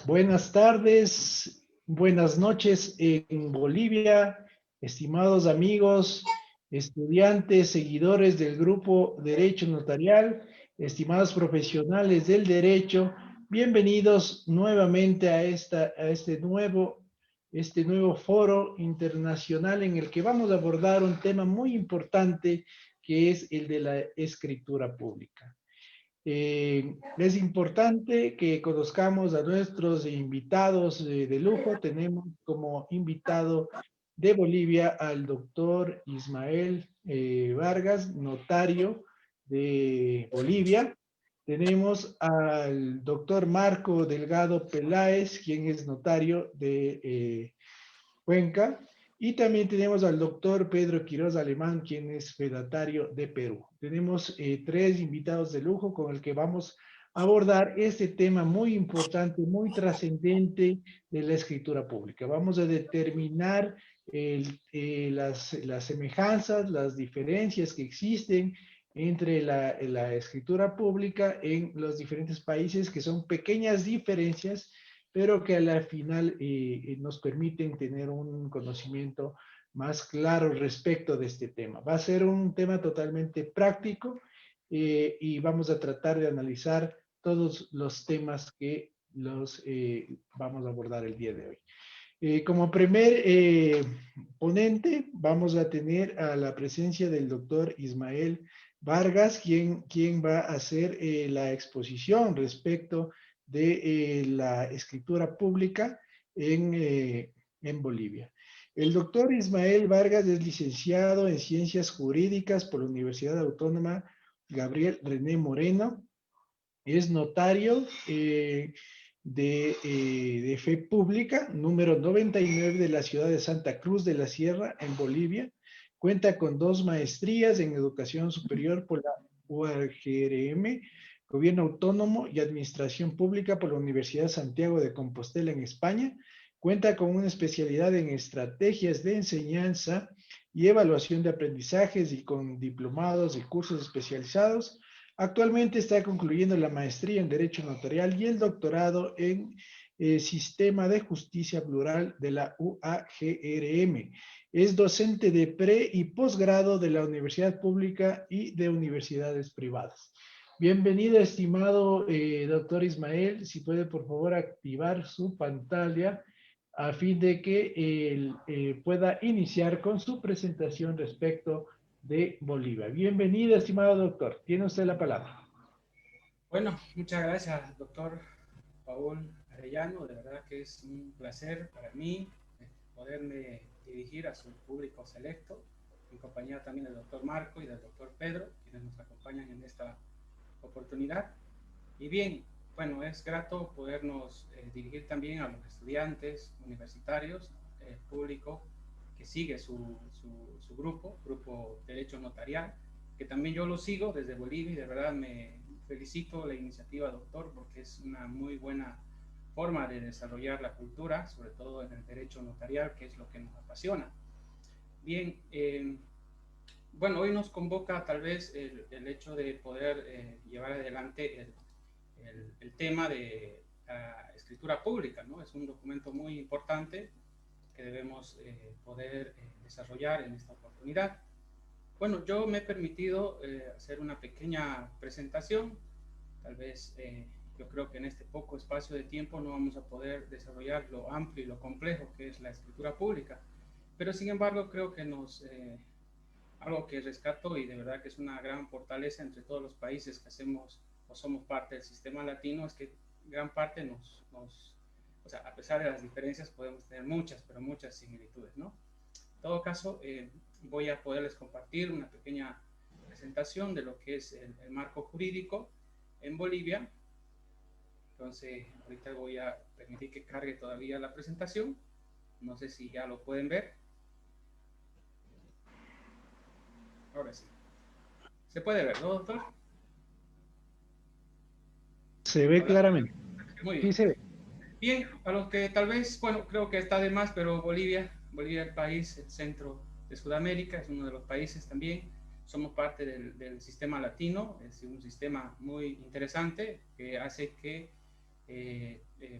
Buenas tardes, buenas noches en Bolivia, estimados amigos, estudiantes, seguidores del grupo Derecho Notarial, estimados profesionales del derecho, bienvenidos nuevamente este nuevo foro internacional en el que vamos a abordar un tema muy importante que es el de la escritura pública. Es importante que conozcamos a nuestros invitados de lujo. Tenemos como invitado de Bolivia al doctor Ismael Vargas, notario de Bolivia. Tenemos al doctor Marco Delgado Peláez, quien es notario de Cuenca. Y también tenemos al doctor Pedro Quiroz Alemán, quien es fedatario de Perú. Tenemos tres invitados de lujo con el que vamos a abordar este tema muy importante, muy trascendente de la escritura pública. Vamos a determinar las semejanzas, las diferencias que existen entre la escritura pública en los diferentes países, que son pequeñas diferencias pero que a la final nos permiten tener un conocimiento más claro respecto de este tema. Va a ser un tema totalmente práctico y vamos a tratar de analizar todos los temas que los vamos a abordar el día de hoy. Como primer ponente, vamos a tener a la presencia del doctor Ismael Vargas, quien va a hacer la exposición respecto de la escritura pública en Bolivia. El doctor Ismael Vargas es licenciado en Ciencias Jurídicas por la Universidad Autónoma Gabriel René Moreno, es notario de fe pública, número 99 de la ciudad de Santa Cruz de la Sierra, en Bolivia. Cuenta con dos maestrías en educación superior por la UAGRM, Gobierno Autónomo y Administración Pública por la Universidad Santiago de Compostela en España. Cuenta con una especialidad en estrategias de enseñanza y evaluación de aprendizajes y con diplomados y cursos especializados. Actualmente está concluyendo la maestría en Derecho Notarial y el doctorado en Sistema de Justicia Plural de la UAGRM. Es docente de pre y posgrado de la Universidad Pública y de universidades privadas. Bienvenido, estimado doctor Ismael. Si puede, por favor, activar su pantalla a fin de que él pueda iniciar con su presentación respecto de Bolivia. Bienvenido, estimado doctor. Tiene usted la palabra. Bueno, muchas gracias, doctor Paul Arellano. De verdad que es un placer para mí poderme dirigir a su público selecto, en compañía también del doctor Marco y del doctor Pedro, quienes nos acompañan en esta oportunidad. Y bien, bueno, es grato podernos dirigir también a los estudiantes universitarios, público que sigue su grupo Derecho Notarial, que también yo lo sigo desde Bolivia y de verdad me felicito la iniciativa, doctor, porque es una muy buena forma de desarrollar la cultura, sobre todo en el derecho notarial, que es lo que nos apasiona. Bien, bueno, hoy nos convoca tal vez el hecho de poder llevar adelante el tema de la escritura pública, ¿no? Es un documento muy importante que debemos poder desarrollar en esta oportunidad. Bueno, yo me he permitido hacer una pequeña presentación. Tal vez yo creo que en este poco espacio de tiempo no vamos a poder desarrollar lo amplio y lo complejo que es la escritura pública, pero sin embargo creo que algo que rescato y de verdad que es una gran fortaleza entre todos los países que hacemos o somos parte del sistema latino es que gran parte o sea, a pesar de las diferencias podemos tener muchas, pero muchas similitudes, ¿no? En todo caso, voy a poderles compartir una pequeña presentación de lo que es el marco jurídico en Bolivia. Entonces, ahorita voy a permitir que cargue todavía la presentación. No sé si ya lo pueden ver. Ahora sí. Se puede ver, ¿no, doctor? Se ve Hola. claramente. Muy Sí, bien. se ve. Bien, a los que tal vez, bueno, creo que está de más, pero Bolivia, el país, el centro de Sudamérica, es uno de los países también. Somos parte del sistema latino, es un sistema muy interesante que hace que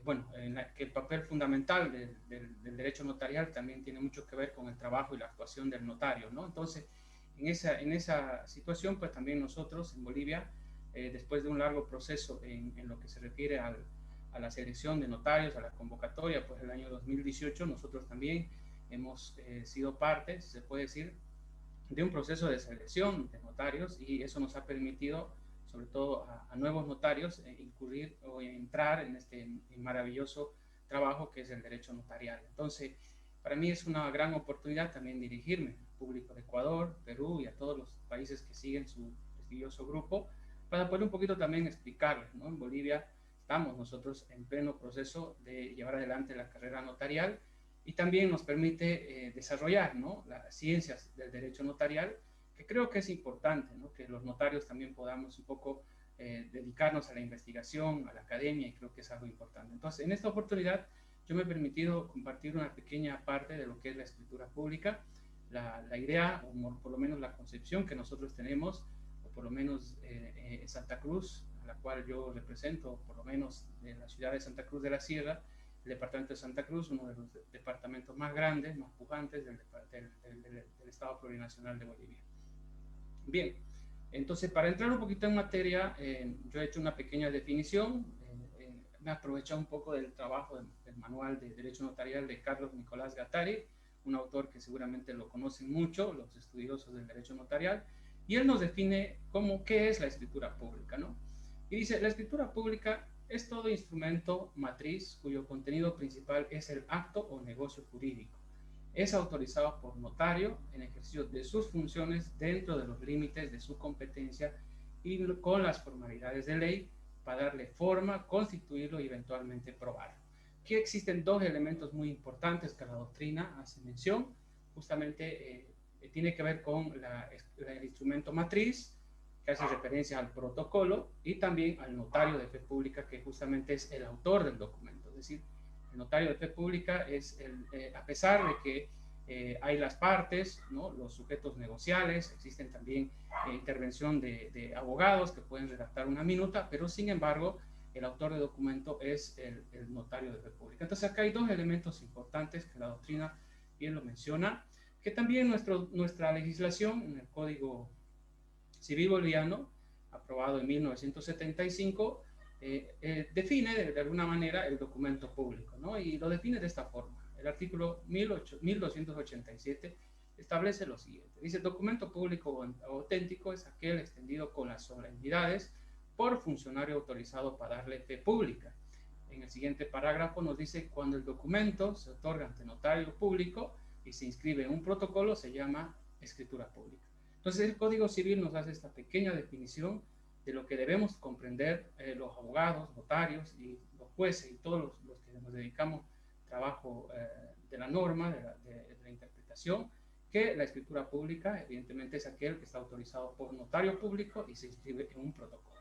bueno, que el papel fundamental del derecho notarial también tiene mucho que ver con el trabajo y la actuación del notario, ¿no? Entonces, en esa situación, pues también nosotros en Bolivia, después de un largo proceso en lo que se refiere a la selección de notarios, a la convocatoria, pues el año 2018 nosotros también hemos sido parte, se puede decir, de un proceso de selección de notarios, y eso nos ha permitido, sobre todo a nuevos notarios, incurrir o entrar en este maravilloso trabajo que es el derecho notarial. Entonces, para mí es una gran oportunidad también dirigirme al público de Ecuador, Perú y a todos los países que siguen su prestigioso grupo, para poder un poquito también explicarles, ¿no? En Bolivia estamos nosotros en pleno proceso de llevar adelante la carrera notarial, y también nos permite desarrollar, ¿no?, las ciencias del derecho notarial, que creo que es importante, ¿no?, que los notarios también podamos un poco dedicarnos a la investigación, a la academia, y creo que es algo importante. Entonces, en esta oportunidad yo me he permitido compartir una pequeña parte de lo que es la escritura pública, la idea, o por lo menos la concepción que nosotros tenemos, o por lo menos en Santa Cruz, a la cual yo represento, por lo menos de la ciudad de Santa Cruz de la Sierra, el departamento de Santa Cruz, uno de los departamentos más grandes, más pujantes del Estado Plurinacional de Bolivia. Bien, entonces para entrar un poquito en materia, yo he hecho una pequeña definición, me he aprovechado un poco del trabajo del manual de Derecho Notarial de Carlos Nicolás Gattari, un autor que seguramente lo conocen mucho los estudiosos del derecho notarial, y él nos define qué es la escritura pública, ¿no? Y dice, la escritura pública es todo instrumento matriz cuyo contenido principal es el acto o negocio jurídico. Es autorizado por notario en ejercicio de sus funciones dentro de los límites de su competencia y con las formalidades de ley para darle forma, constituirlo y eventualmente probarlo. Aquí existen dos elementos muy importantes que la doctrina hace mención. Justamente tiene que ver con el instrumento matriz, que hace referencia al protocolo, y también al notario de fe pública, que justamente es el autor del documento. Es decir, el notario de fe pública es a pesar de que hay las partes, ¿no?, los sujetos negociales, existen también intervención de abogados que pueden redactar una minuta, pero sin embargo el autor del documento es el notario de fe pública. Entonces acá hay dos elementos importantes que la doctrina bien lo menciona, que también nuestra legislación en el Código Civil Boliviano, aprobado en 1975, define de alguna manera el documento público, ¿no? Y lo define de esta forma. El artículo 1287 establece lo siguiente. Dice, documento público auténtico es aquel extendido con las solemnidades por funcionario autorizado para darle fe pública. En el siguiente parágrafo nos dice, cuando el documento se otorga ante notario público y se inscribe en un protocolo, se llama escritura pública. Entonces el Código Civil nos hace esta pequeña definición de lo que debemos comprender los abogados, notarios y los jueces y todos los que nos dedicamos al trabajo de la norma, de la interpretación, que la escritura pública evidentemente es aquel que está autorizado por notario público y se inscribe en un protocolo.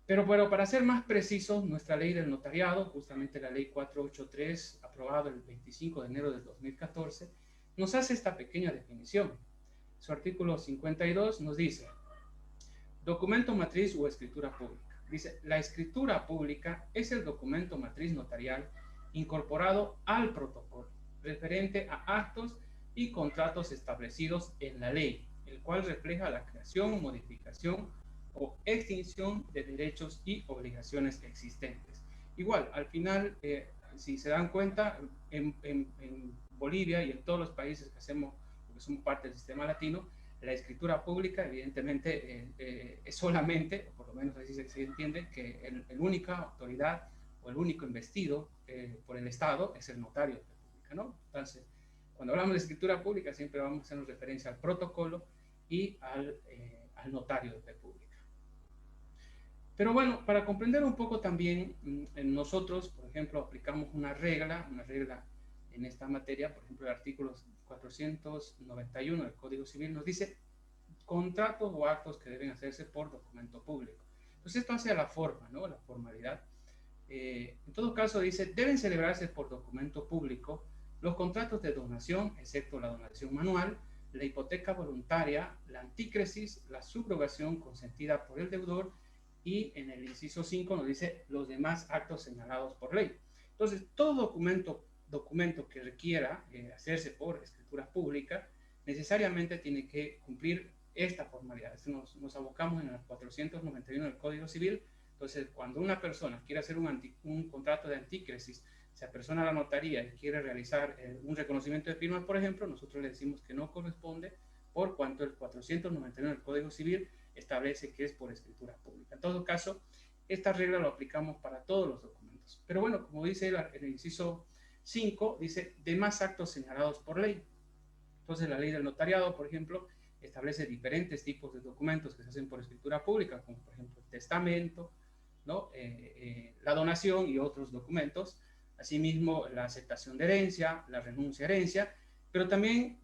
Pero bueno, para ser más precisos, nuestra ley del notariado, justamente la ley 483, aprobada el 25 de enero del 2014, nos hace esta pequeña definición. Su artículo 52 nos dice, documento matriz o escritura pública. Dice, la escritura pública es el documento matriz notarial incorporado al protocolo, referente a actos y contratos establecidos en la ley, el cual refleja la creación o modificación o extinción de derechos y obligaciones existentes. Igual, al final, si se dan cuenta, en Bolivia y en todos los países que hacemos, porque somos parte del sistema latino, la escritura pública evidentemente es solamente, o por lo menos así se entiende, que el única autoridad o el único investido por el Estado es el notario de la pública, ¿no? Entonces, cuando hablamos de escritura pública siempre vamos a hacer referencia al protocolo y al notario de fe pública. Pero bueno, para comprender un poco también, nosotros, por ejemplo, aplicamos una regla en esta materia. Por ejemplo, el artículo 491 del Código Civil nos dice contratos o actos que deben hacerse por documento público. Entonces esto hace a la forma, ¿no?, la formalidad. En todo caso dice, deben celebrarse por documento público los contratos de donación, excepto la donación manual, la hipoteca voluntaria, la antícresis, la subrogación consentida por el deudor y en el inciso 5 nos dice los demás actos señalados por ley. Entonces, todo documento que requiera hacerse por escritura pública, necesariamente tiene que cumplir esta formalidad. Nos abocamos en el 491 del Código Civil. Entonces, cuando una persona quiere hacer un contrato de antícresis, se apersona a la notaría y quiere realizar un reconocimiento de firmas, por ejemplo, nosotros le decimos que no corresponde por cuanto el 491 del Código Civil establece que es por escritura pública. En todo caso, esta regla lo aplicamos para todos los documentos. Pero bueno, como dice el inciso 5, dice demás actos señalados por ley. Entonces, la ley del notariado, por ejemplo, establece diferentes tipos de documentos que se hacen por escritura pública, como por ejemplo el testamento, ¿no? La donación y otros documentos. Asimismo, la aceptación de herencia, la renuncia a herencia, pero también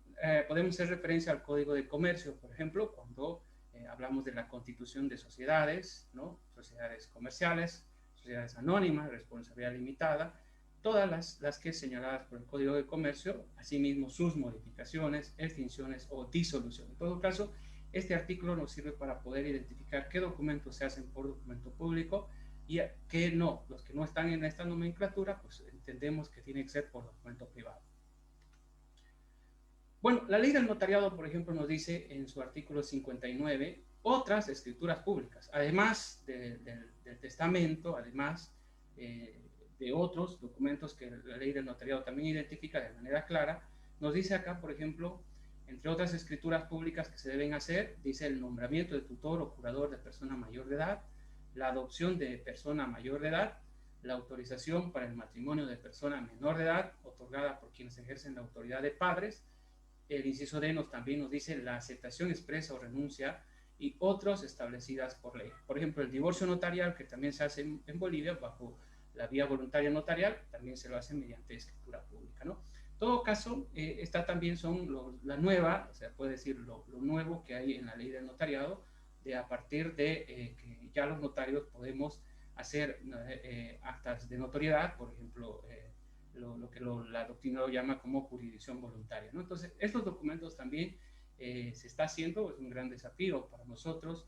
podemos hacer referencia al Código de Comercio, por ejemplo, cuando hablamos de la constitución de sociedades, ¿no? Sociedades comerciales, sociedades anónimas, responsabilidad limitada, todas las que señaladas por el Código de Comercio, asimismo sus modificaciones, extinciones o disolución. En todo caso, este artículo nos sirve para poder identificar qué documentos se hacen por documento público y qué no. Los que no están en esta nomenclatura, pues entendemos que tiene que ser por documento privado. Bueno, la ley del notariado, por ejemplo, nos dice en su artículo 59 otras escrituras públicas, además del testamento, además de otros documentos que la ley del notariado también identifica de manera clara. Nos dice acá, por ejemplo, entre otras escrituras públicas que se deben hacer, dice el nombramiento de tutor o curador de persona mayor de edad, la adopción de persona mayor de edad, la autorización para el matrimonio de persona menor de edad, otorgada por quienes ejercen la autoridad de padres. El inciso D también nos dice la aceptación expresa o renuncia y otros establecidas por ley. Por ejemplo, el divorcio notarial, que también se hace en Bolivia bajo la vía voluntaria notarial, también se lo hace mediante escritura pública, ¿no? En todo caso, esta también son la nueva, o sea, puede decir lo nuevo que hay en la ley del notariado, de a partir de que ya los notarios podemos hacer actas de notoriedad, por ejemplo, lo que la doctrina lo llama como jurisdicción voluntaria, ¿no? Entonces, estos documentos también se está haciendo, es un gran desafío para nosotros,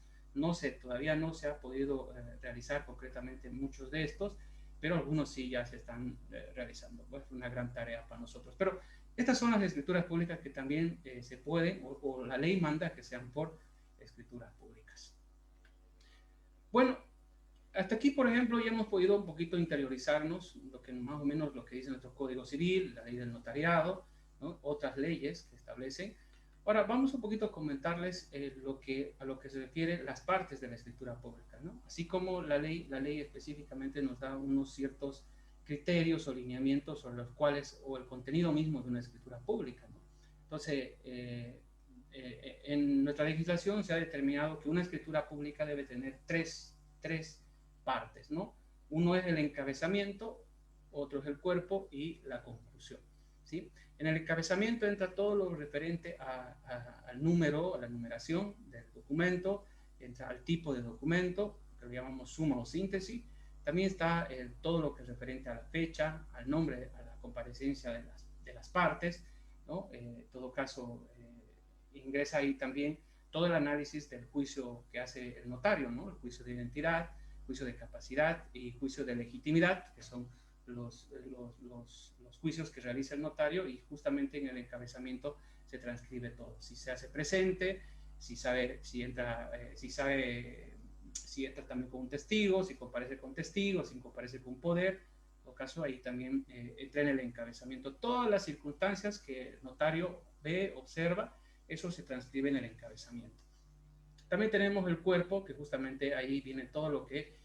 todavía no se ha podido realizar concretamente muchos de estos, pero algunos sí ya se están realizando. Pues es una gran tarea para nosotros. Pero estas son las escrituras públicas que también se pueden, o la ley manda que sean por escrituras públicas. Bueno, hasta aquí, por ejemplo, ya hemos podido un poquito interiorizarnos lo que más o menos lo que dice nuestro Código Civil, la ley del notariado, ¿no? Otras leyes que establecen. Ahora vamos un poquito a comentarles a lo que se refiere las partes de la escritura pública, ¿no? Así como la ley específicamente nos da unos ciertos criterios o lineamientos sobre los cuales, o el contenido mismo de una escritura pública, ¿no? Entonces, en nuestra legislación se ha determinado que una escritura pública debe tener tres partes, ¿no? Uno es el encabezamiento, otro es el cuerpo y la conclusión, ¿sí? En el encabezamiento entra todo lo referente al número, a la numeración del documento, entra al tipo de documento, que lo llamamos suma o síntesis. También está todo lo que es referente a la fecha, al nombre, a la comparecencia de las partes, ¿no? En todo caso, ingresa ahí también todo el análisis del juicio que hace el notario, ¿no? El juicio de identidad, juicio de capacidad y juicio de legitimidad, que son los juicios que realiza el notario, y justamente en el encabezamiento se transcribe todo. Si se hace presente, si entra también con un testigo, si comparece con testigos, si comparece con poder. En todo caso, ahí también entra en el encabezamiento todas las circunstancias que el notario ve, observa, eso se transcribe en el encabezamiento. También tenemos el cuerpo, que justamente ahí viene todo lo que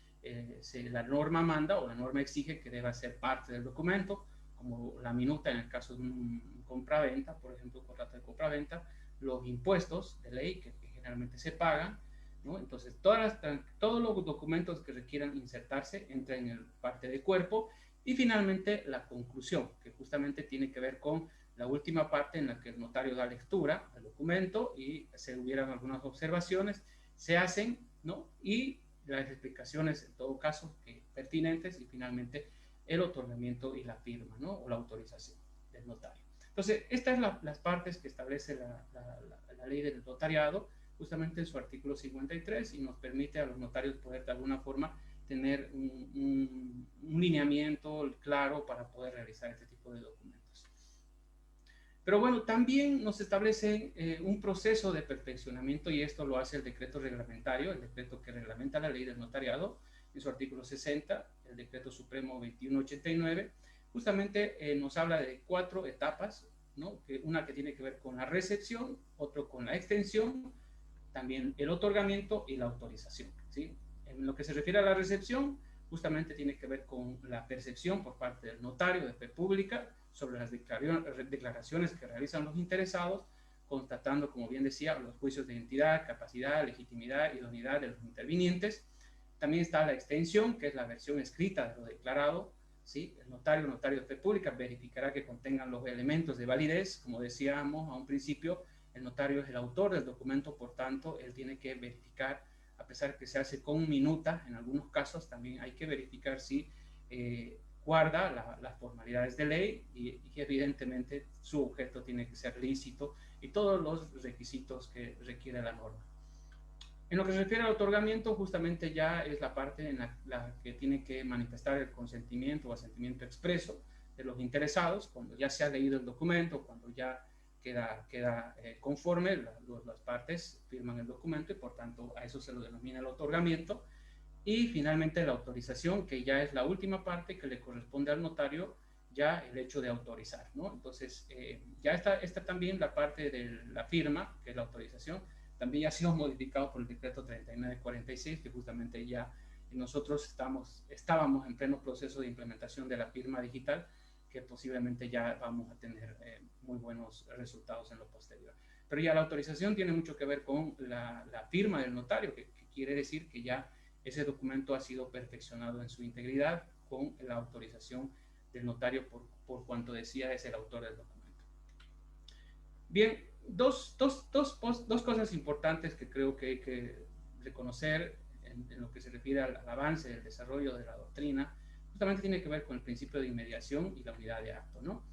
la norma manda o la norma exige que deba ser parte del documento, como la minuta en el caso de un compraventa, por ejemplo, un contrato de compraventa, los impuestos de ley que generalmente se pagan, ¿no? Entonces, todos los documentos que requieran insertarse entran en el parte de cuerpo, y finalmente la conclusión, que justamente tiene que ver con la última parte en la que el notario da lectura al documento y se hubieran algunas observaciones, se hacen, ¿no? Y las explicaciones, en todo caso, pertinentes, y finalmente el otorgamiento y la firma, ¿no? O la autorización del notario. Entonces, estas son las partes que establece la ley del notariado. justamente en su artículo 53 y nos permite a los notarios poder de alguna forma tener un lineamiento claro para poder realizar este tipo de documentos. Pero bueno, también nos establece un proceso de perfeccionamiento y esto lo hace el decreto reglamentario, el decreto que reglamenta la ley del notariado, en su artículo 60, el decreto supremo 2189, justamente nos habla de 4 etapas, ¿no? Una que tiene que ver con la recepción, otro con la extensión, también el otorgamiento y la autorización, ¿sí? En lo que se refiere a la recepción, justamente tiene que ver con la percepción por parte del notario de fe pública sobre las declaraciones que realizan los interesados, constatando, como bien decía, los juicios de identidad, capacidad, legitimidad, idoneidad de los intervinientes. También está la extensión, que es la versión escrita de lo declarado, ¿sí? El notario de fe pública verificará que contengan los elementos de validez, como decíamos a un principio, el notario es el autor del documento, por tanto, él tiene que verificar, a pesar que se hace con minuta, en algunos casos también hay que verificar si guarda las formalidades de ley y evidentemente su objeto tiene que ser lícito y todos los requisitos que requiere la norma. En lo que se refiere al otorgamiento, justamente ya es la parte en la que tiene que manifestar el consentimiento o asentimiento expreso de los interesados, cuando ya se ha leído el documento, cuando ya queda conforme, las partes firman el documento y por tanto a eso se lo denomina el otorgamiento. Y finalmente la autorización, que ya es la última parte que le corresponde al notario, ya el hecho de autorizar, ¿no? Entonces, ya está también la parte de la firma, que es la autorización, también ya ha sido modificado por el decreto 3946, que justamente ya nosotros estábamos en pleno proceso de implementación de la firma digital, que posiblemente ya vamos a tener muy buenos resultados en lo posterior. Pero ya la autorización tiene mucho que ver con la firma del notario, que quiere decir que ya ese documento ha sido perfeccionado en su integridad con la autorización del notario por cuanto decía es el autor del documento. Bien, dos cosas importantes que creo que hay que reconocer en lo que se refiere al avance del desarrollo de la doctrina, justamente tiene que ver con el principio de inmediación y la unidad de acto, ¿no?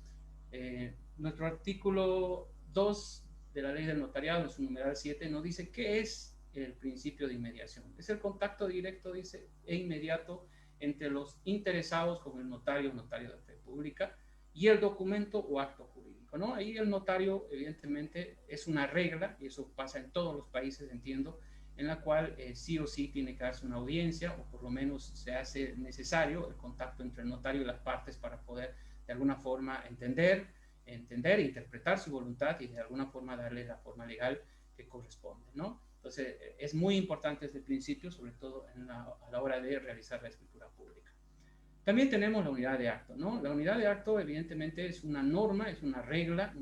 Nuestro artículo 2 de la ley del notariado, en su numeral 7, nos dice qué es el principio de inmediación. Es el contacto directo, dice, e inmediato entre los interesados con el notario de fe pública y el documento o acto jurídico, ¿no? Ahí el notario, evidentemente, es una regla, y eso pasa en todos los países, entiendo, en la cual sí o sí tiene que darse una audiencia, o por lo menos se hace necesario el contacto entre el notario y las partes para poder, de alguna forma, entender e interpretar su voluntad y de alguna forma darle la forma legal que corresponde, ¿no? Entonces, es muy importante este principio, sobre todo a la hora de realizar la escritura pública. También tenemos la unidad de acto, ¿no? La unidad de acto, evidentemente, es una norma, es una regla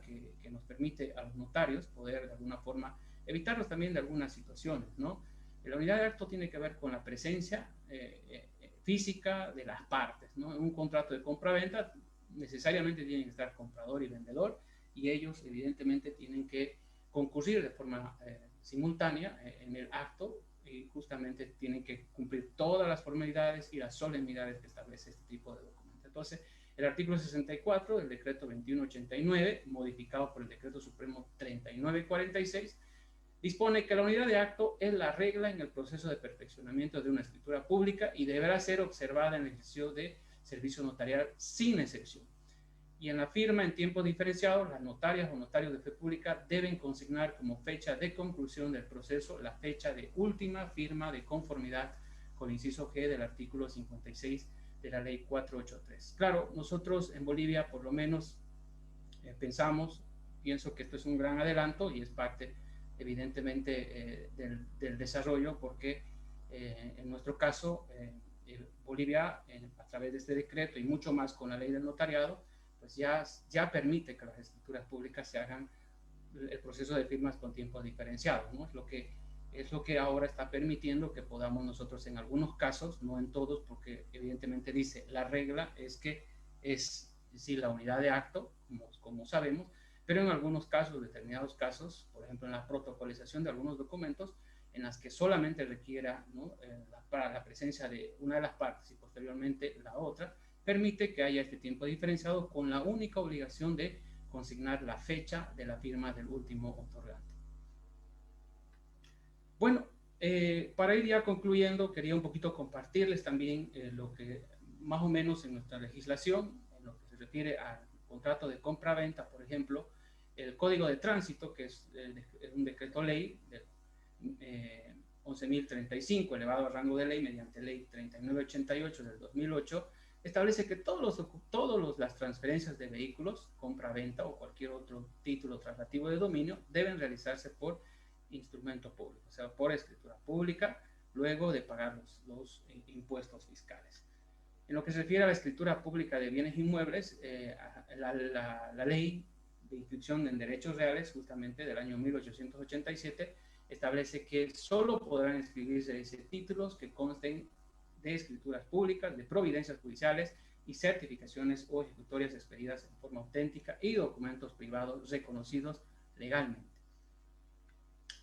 que nos permite a los notarios poder, de alguna forma, evitarnos también de algunas situaciones, ¿no? La unidad de acto tiene que ver con la presencia física de las partes, ¿no? En un contrato de compra-venta, necesariamente tienen que estar comprador y vendedor, y ellos, evidentemente, tienen que concurrir de forma simultánea en el acto y justamente tienen que cumplir todas las formalidades y las solemnidades que establece este tipo de documento. Entonces, el artículo 64 del decreto 2189, modificado por el decreto supremo 3946, dispone que la unidad de acto es la regla en el proceso de perfeccionamiento de una escritura pública y deberá ser observada en el ejercicio de servicio notarial sin excepción. Y en la firma en tiempos diferenciados, las notarias o notarios de fe pública deben consignar como fecha de conclusión del proceso la fecha de última firma de conformidad con el inciso G del artículo 56 de la ley 483. Claro, nosotros en Bolivia por lo menos pienso que esto es un gran adelanto y es parte evidentemente del desarrollo porque en nuestro caso Bolivia a través de este decreto y mucho más con la ley del notariado pues ya permite que las escrituras públicas se hagan el proceso de firmas con tiempos diferenciados, ¿no? Es lo que ahora está permitiendo que podamos nosotros en algunos casos, no en todos, porque evidentemente dice, la regla es que es decir, la unidad de acto, como sabemos, pero en algunos casos, determinados casos, por ejemplo en la protocolización de algunos documentos, en las que solamente requiera, ¿no? Para la presencia de una de las partes y posteriormente la otra, permite que haya este tiempo diferenciado con la única obligación de consignar la fecha de la firma del último otorgante. Bueno, para ir ya concluyendo, quería un poquito compartirles también lo que más o menos en nuestra legislación, en lo que se refiere al contrato de compra-venta, por ejemplo, el Código de Tránsito, que es un decreto ley de 11.035, elevado a rango de ley mediante ley 3988 del 2008, establece que todas las transferencias de vehículos, compra-venta o cualquier otro título traslativo de dominio, deben realizarse por instrumento público, o sea, por escritura pública, luego de pagar los impuestos fiscales. En lo que se refiere a la escritura pública de bienes inmuebles, la ley de inscripción en derechos reales, justamente del año 1887, establece que solo podrán inscribirse títulos que consten de escrituras públicas, de providencias judiciales y certificaciones o ejecutorias expedidas en forma auténtica y documentos privados reconocidos legalmente.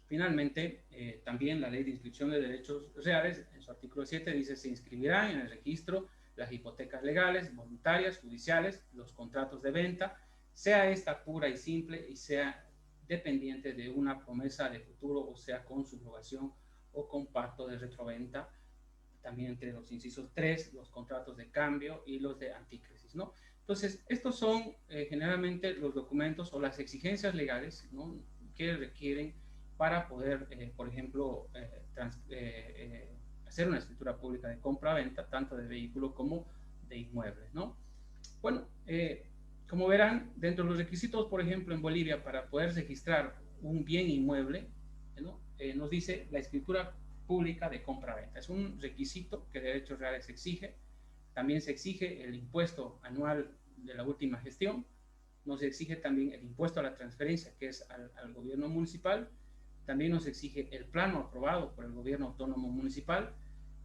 Finalmente, también la Ley de Inscripción de Derechos Reales, en su artículo 7, dice: se inscribirán en el registro las hipotecas legales, voluntarias, judiciales, los contratos de venta, sea esta pura y simple y sea dependiente de una promesa de futuro, o sea con subrogación o con pacto de retroventa, también entre los incisos 3, los contratos de cambio y los de antícrisis, ¿no? Entonces, estos son generalmente los documentos o las exigencias legales, ¿no?, que requieren para poder, por ejemplo, hacer una escritura pública de compra-venta, tanto de vehículo como de inmuebles, ¿no? Bueno, como verán, dentro de los requisitos, por ejemplo, en Bolivia, para poder registrar un bien inmueble, ¿no?, nos dice la escritura pública de compra-venta. Es un requisito que Derechos Reales exige. También se exige el impuesto anual de la última gestión. Nos exige también el impuesto a la transferencia, que es al gobierno municipal. También nos exige el plano aprobado por el gobierno autónomo municipal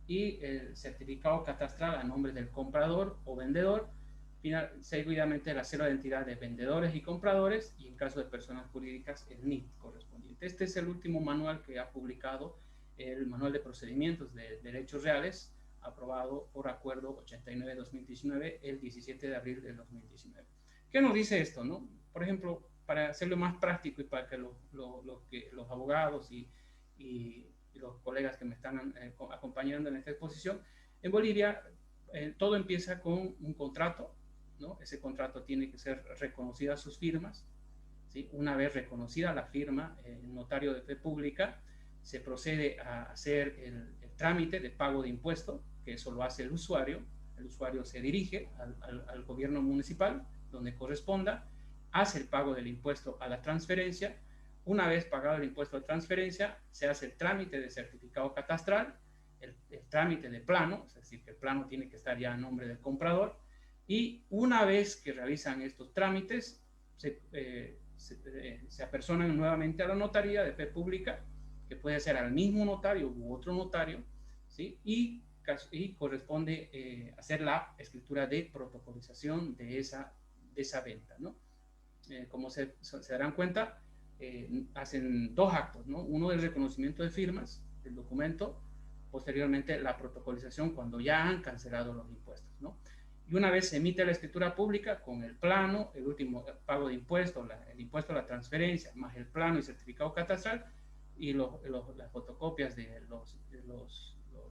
y el certificado catastral a nombre del comprador o vendedor. Seguidamente la cédula de identidad de vendedores y compradores, y en caso de personas jurídicas el NIF correspondiente. Este es el último manual que ha publicado el Manual de Procedimientos de Derechos Reales, aprobado por acuerdo 89-2019 el 17 de abril del 2019. ¿Qué nos dice esto, no? Por ejemplo, para hacerlo más práctico y para que los abogados y los colegas que me están acompañando en esta exposición, en Bolivia todo empieza con un contrato, ¿no? Ese contrato tiene que ser reconocida sus firmas, ¿sí? Una vez reconocida la firma, el notario de fe pública, se procede a hacer el trámite de pago de impuesto, que eso lo hace el usuario se dirige al gobierno municipal, donde corresponda, hace el pago del impuesto a la transferencia. Una vez pagado el impuesto de transferencia, se hace el trámite de certificado catastral, el trámite de plano, es decir, que el plano tiene que estar ya a nombre del comprador, y una vez que realizan estos trámites, se apersonan nuevamente a la notaría de fe pública, que puede ser al mismo notario u otro notario, ¿sí? Y corresponde hacer la escritura de protocolización de esa venta, ¿no? Como se darán cuenta, hacen dos actos, ¿no? Uno el reconocimiento de firmas del documento, posteriormente la protocolización cuando ya han cancelado los impuestos, ¿no? Y una vez se emite la escritura pública con el plano, el último pago de impuestos, el impuesto a la transferencia, más el plano y certificado catastral, y las fotocopias de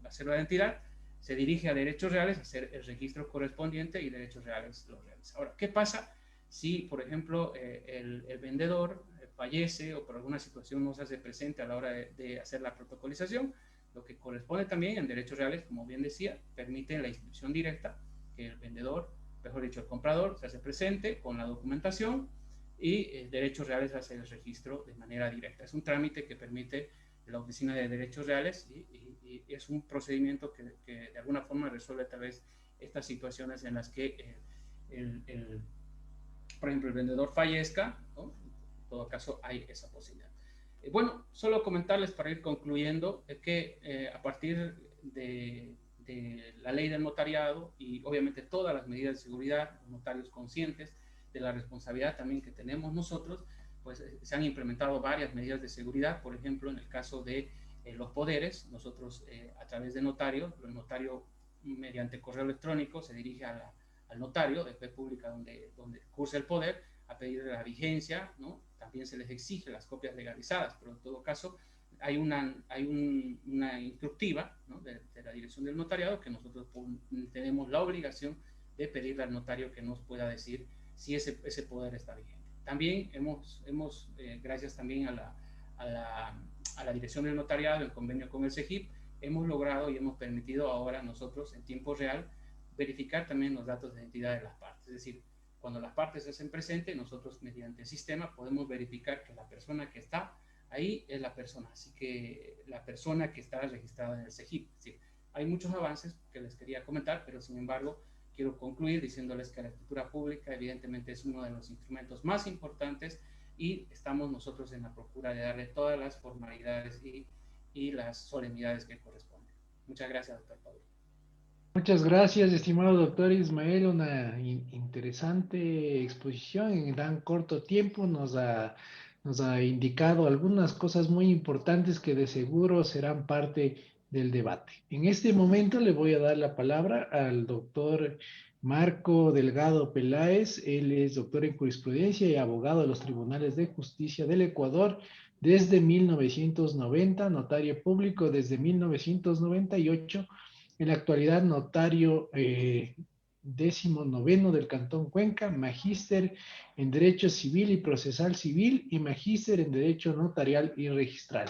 la cédula de identidad, se dirige a Derechos Reales a hacer el registro correspondiente y Derechos Reales los realiza. Ahora, ¿qué pasa si, por ejemplo, el vendedor fallece o por alguna situación no se hace presente a la hora de hacer la protocolización? Lo que corresponde también en Derechos Reales, como bien decía, permite la inscripción directa, que el vendedor, mejor dicho, el comprador, se hace presente con la documentación y Derechos Reales hace el registro de manera directa. Es un trámite que permite la Oficina de Derechos Reales y es un procedimiento que de alguna forma resuelve tal vez estas situaciones en las que por ejemplo, el vendedor fallezca, ¿no? En todo caso hay esa posibilidad. Bueno, solo comentarles para ir concluyendo que a partir de la ley del notariado y obviamente todas las medidas de seguridad, los notarios conscientes de la responsabilidad también que tenemos nosotros, pues se han implementado varias medidas de seguridad. Por ejemplo, en el caso de los poderes, nosotros a través de notarios, el notario mediante correo electrónico se dirige al notario de fe pública donde cursa el poder a pedir la vigencia, ¿no? También se les exige las copias legalizadas, pero en todo caso una instructiva, ¿no?, de la Dirección del Notariado, que nosotros tenemos la obligación de pedirle al notario que nos pueda decir si ese poder está vigente. También gracias también a la Dirección del Notariado, en convenio con el CEGIP, hemos logrado y hemos permitido ahora nosotros en tiempo real verificar también los datos de identidad de las partes. Es decir, cuando las partes se hacen presentes, nosotros mediante el sistema podemos verificar que la persona que está ahí es la persona, así que la persona que está registrada en el CEGIP. Sí, hay muchos avances que les quería comentar, pero sin embargo quiero concluir diciéndoles que la escritura pública evidentemente es uno de los instrumentos más importantes y estamos nosotros en la procura de darle todas las formalidades y las solemnidades que corresponden. Muchas gracias, doctor Pablo. Muchas gracias, estimado doctor Ismael. Una interesante exposición en tan corto tiempo. Nos ha indicado algunas cosas muy importantes que de seguro serán parte del debate. En este momento le voy a dar la palabra al doctor Marco Delgado Peláez. Él es doctor en jurisprudencia y abogado de los Tribunales de Justicia del Ecuador desde 1990, notario público desde 1998. En la actualidad, notario 19º del Cantón Cuenca, magíster en Derecho Civil y Procesal Civil y magíster en Derecho Notarial y Registral.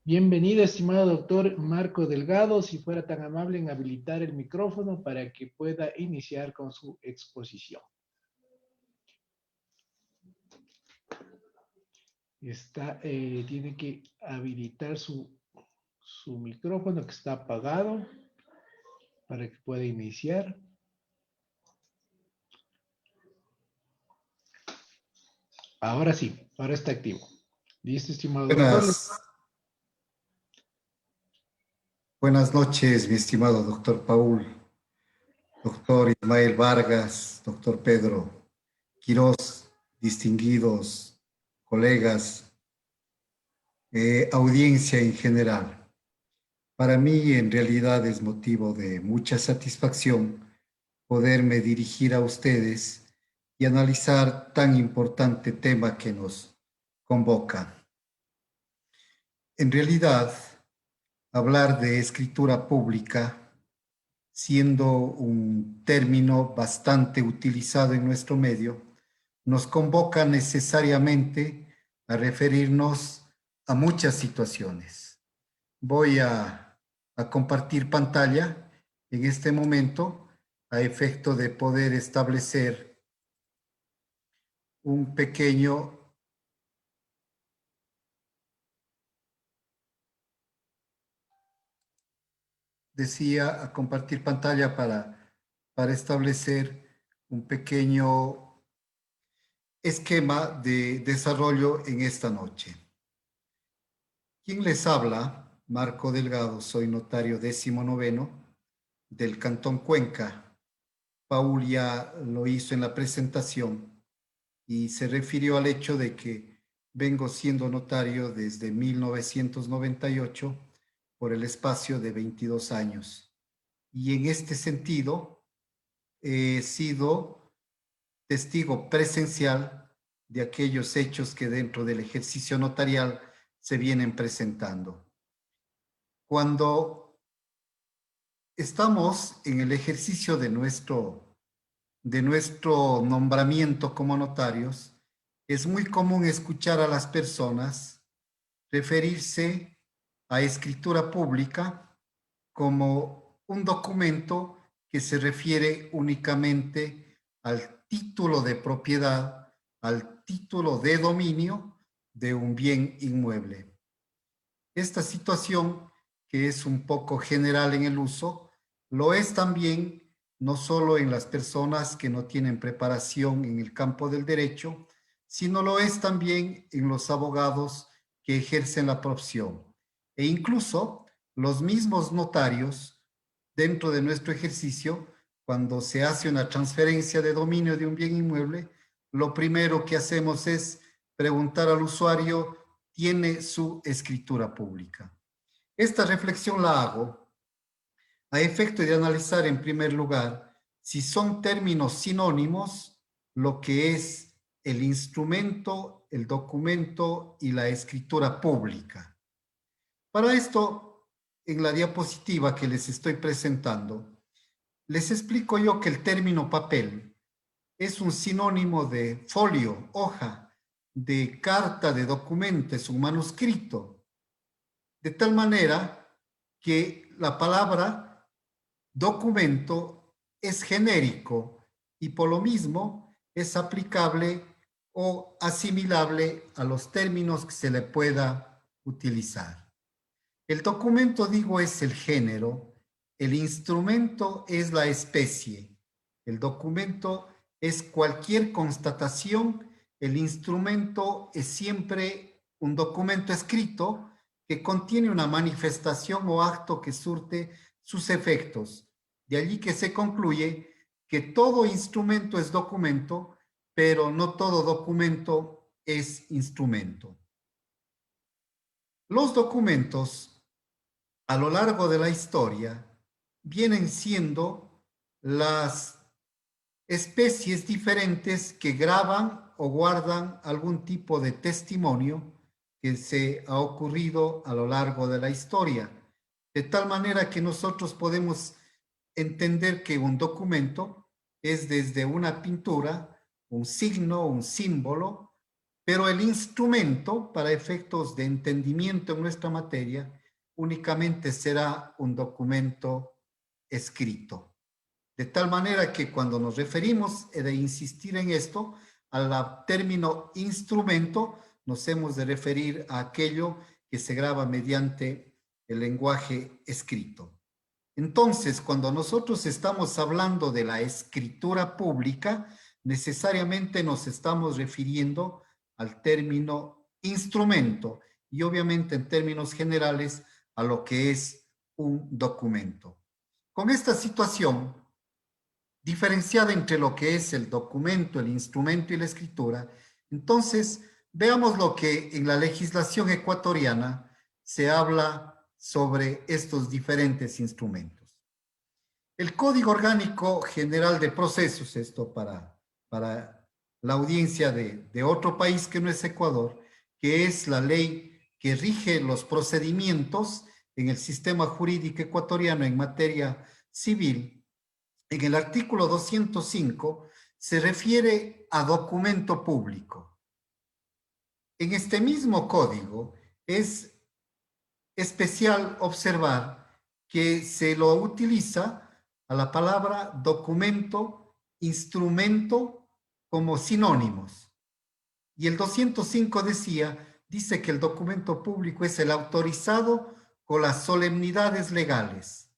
Bienvenido, estimado doctor Marco Delgado, si fuera tan amable en habilitar el micrófono para que pueda iniciar con su exposición. Tiene que habilitar su micrófono que está apagado para que pueda iniciar. Ahora sí, ahora está activo. Listo, estimado doctor. Buenas noches, mi estimado doctor Paul, doctor Ismael Vargas, doctor Pedro Quirós, distinguidos colegas, audiencia en general. Para mí, en realidad, es motivo de mucha satisfacción poderme dirigir a ustedes y analizar tan importante tema que nos convoca. En realidad, hablar de escritura pública, siendo un término bastante utilizado en nuestro medio, nos convoca necesariamente a referirnos a muchas situaciones. Voy a compartir pantalla en este momento a efecto de poder establecer un pequeño a compartir pantalla para establecer un pequeño esquema de desarrollo en esta noche. ¿Quién les habla? Marco Delgado, soy notario 19º del Cantón Cuenca. Paul ya lo hizo en la presentación y se refirió al hecho de que vengo siendo notario desde 1998 por el espacio de 22 años. Y en este sentido, he sido testigo presencial de aquellos hechos que dentro del ejercicio notarial se vienen presentando. Cuando estamos en el ejercicio de nuestro nombramiento como notarios, es muy común escuchar a las personas referirse a escritura pública como un documento que se refiere únicamente al título de propiedad, al título de dominio de un bien inmueble. Esta situación, que es un poco general en el uso, lo es también no solo en las personas que no tienen preparación en el campo del derecho, sino lo es también en los abogados que ejercen la profesión. E incluso los mismos notarios, dentro de nuestro ejercicio, cuando se hace una transferencia de dominio de un bien inmueble, lo primero que hacemos es preguntar al usuario, ¿tiene su escritura pública? Esta reflexión la hago a efecto de analizar en primer lugar si son términos sinónimos lo que es el instrumento, el documento y la escritura pública. Para esto, en la diapositiva que les estoy presentando, les explico yo que el término papel es un sinónimo de folio, hoja, de carta, de documento, es un manuscrito. De tal manera que la palabra documento es genérico y por lo mismo es aplicable o asimilable a los términos que se le pueda utilizar. El documento, digo, es el género, el instrumento es la especie, el documento es cualquier constatación, el instrumento es siempre un documento escrito que contiene una manifestación o acto que surte sus efectos. De allí que se concluye que todo instrumento es documento, pero no todo documento es instrumento. Los documentos a lo largo de la historia vienen siendo las especies diferentes que graban o guardan algún tipo de testimonio que se ha ocurrido a lo largo de la historia. De tal manera que nosotros podemos entender que un documento es desde una pintura, un signo, un símbolo, pero el instrumento para efectos de entendimiento en nuestra materia únicamente será un documento escrito. De tal manera que cuando nos referimos, he de insistir en esto, al término instrumento, nos hemos de referir a aquello que se graba mediante el lenguaje escrito. Entonces, cuando nosotros estamos hablando de la escritura pública, necesariamente nos estamos refiriendo al término instrumento y obviamente en términos generales a lo que es un documento. Con esta situación, diferenciada entre lo que es el documento, el instrumento y la escritura, entonces veamos lo que en la legislación ecuatoriana se habla sobre estos diferentes instrumentos. El Código Orgánico General de Procesos, esto para la audiencia de otro país que no es Ecuador, que es la ley que rige los procedimientos en el sistema jurídico ecuatoriano en materia civil, en el artículo 205 se refiere a documento público. En este mismo código es especial observar que se lo utiliza a la palabra documento, instrumento como sinónimos. Y el 205 dice que el documento público es el autorizado con las solemnidades legales.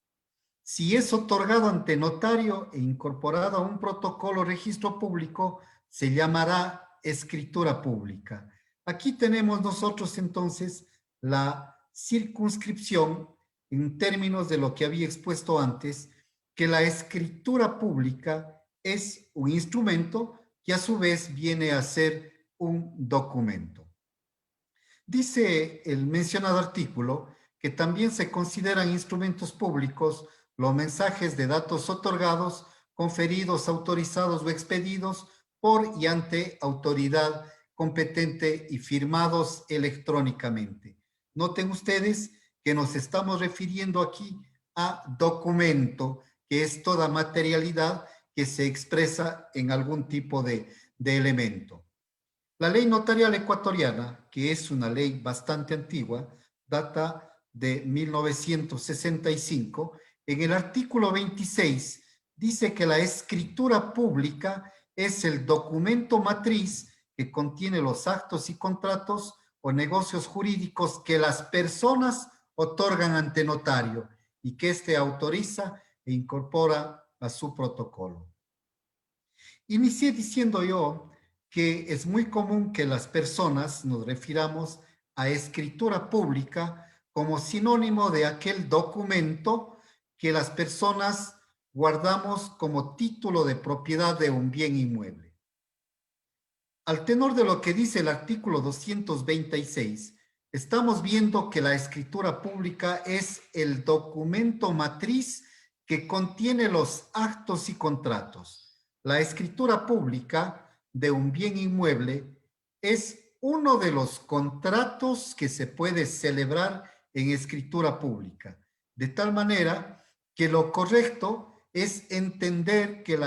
Si es otorgado ante notario e incorporado a un protocolo o registro público, se llamará escritura pública. Aquí tenemos nosotros entonces la circunscripción en términos de lo que había expuesto antes, que la escritura pública es un instrumento que a su vez viene a ser un documento. Dice el mencionado artículo que también se consideran instrumentos públicos los mensajes de datos otorgados, conferidos, autorizados o expedidos por y ante autoridad competente y firmados electrónicamente. Noten ustedes que nos estamos refiriendo aquí a documento, que es toda materialidad que se expresa en algún tipo de elemento. La ley notarial ecuatoriana, que es una ley bastante antigua, data de 1965, en el artículo 26 dice que la escritura pública es el documento matriz que contiene los actos y contratos o negocios jurídicos que las personas otorgan ante notario y que éste autoriza e incorpora a su protocolo. Inicié diciendo yo que es muy común que las personas nos refiramos a escritura pública como sinónimo de aquel documento que las personas guardamos como título de propiedad de un bien inmueble. Al tenor de lo que dice el artículo 226, estamos viendo que la escritura pública es el documento matriz que contiene los actos y contratos. La escritura pública de un bien inmueble es uno de los contratos que se puede celebrar en escritura pública. De tal manera que lo correcto es entender que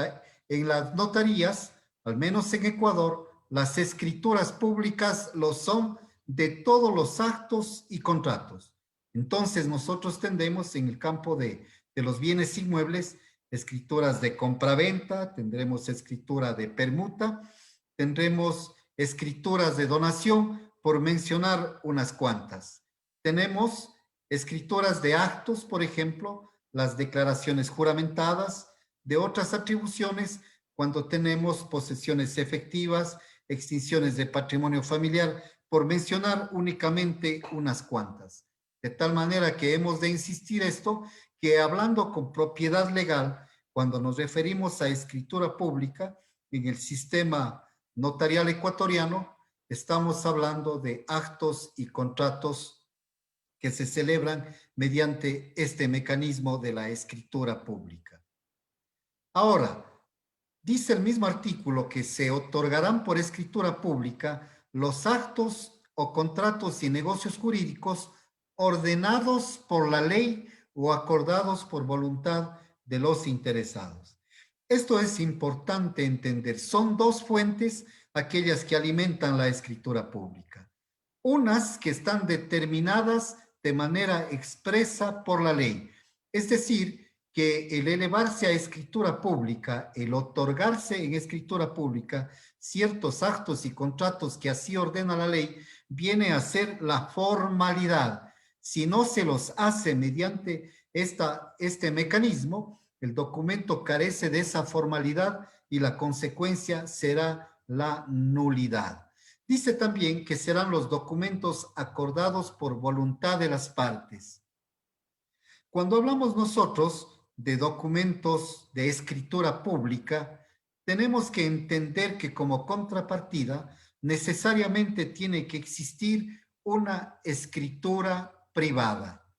en las notarías, al menos en Ecuador, las escrituras públicas lo son de todos los actos y contratos. Entonces nosotros tendremos en el campo de los bienes inmuebles, escrituras de compraventa, tendremos escritura de permuta, tendremos escrituras de donación, por mencionar unas cuantas. Tenemos escrituras de actos, por ejemplo, las declaraciones juramentadas, de otras atribuciones, cuando tenemos posesiones efectivas, extinciones de patrimonio familiar, por mencionar únicamente unas cuantas. De tal manera que hemos de insistir esto, que hablando con propiedad legal, cuando nos referimos a escritura pública, en el sistema notarial ecuatoriano, estamos hablando de actos y contratos que se celebran mediante este mecanismo de la escritura pública. Ahora, dice el mismo artículo que se otorgarán por escritura pública los actos o contratos y negocios jurídicos ordenados por la ley o acordados por voluntad de los interesados. Esto es importante entender. Son dos fuentes aquellas que alimentan la escritura pública. Unas que están determinadas de manera expresa por la ley. Es decir, que el elevarse a escritura pública, el otorgarse en escritura pública ciertos actos y contratos que así ordena la ley, viene a ser la formalidad. Si no se los hace mediante este mecanismo, el documento carece de esa formalidad y la consecuencia será la nulidad. Dice también que serán los documentos acordados por voluntad de las partes. Cuando hablamos nosotros de documentos de escritura pública, tenemos que entender que como contrapartida necesariamente tiene que existir una escritura privada.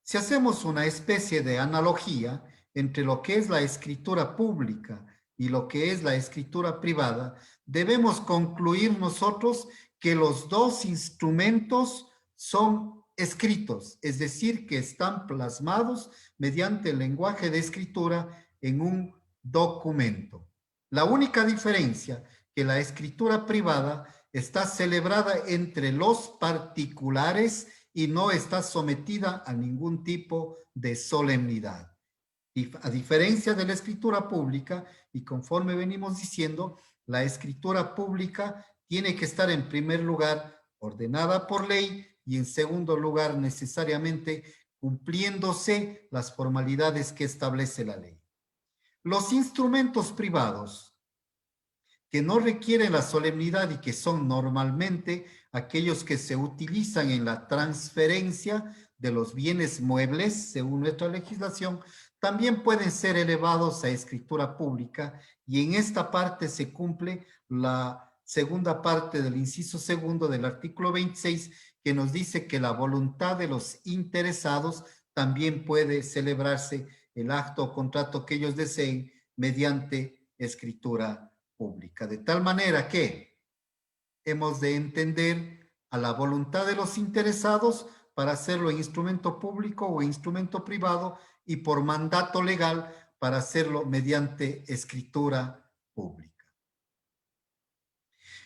Si hacemos una especie de analogía entre lo que es la escritura pública y lo que es la escritura privada, debemos concluir nosotros que los dos instrumentos son escritos, es decir, que están plasmados mediante el lenguaje de escritura en un documento. La única diferencia que la escritura privada está celebrada entre los particulares y no está sometida a ningún tipo de solemnidad. Y a diferencia de la escritura pública, y conforme venimos diciendo, la escritura pública tiene que estar en primer lugar ordenada por ley y en segundo lugar necesariamente cumpliéndose las formalidades que establece la ley. Los instrumentos privados que no requieren la solemnidad y que son normalmente aquellos que se utilizan en la transferencia de los bienes muebles, según nuestra legislación, también pueden ser elevados a escritura pública y en esta parte se cumple la segunda parte del inciso segundo del artículo 26 que nos dice que la voluntad de los interesados también puede celebrarse el acto o contrato que ellos deseen mediante escritura pública. De tal manera que hemos de entender a la voluntad de los interesados para hacerlo en instrumento público o instrumento privado y por mandato legal para hacerlo mediante escritura pública.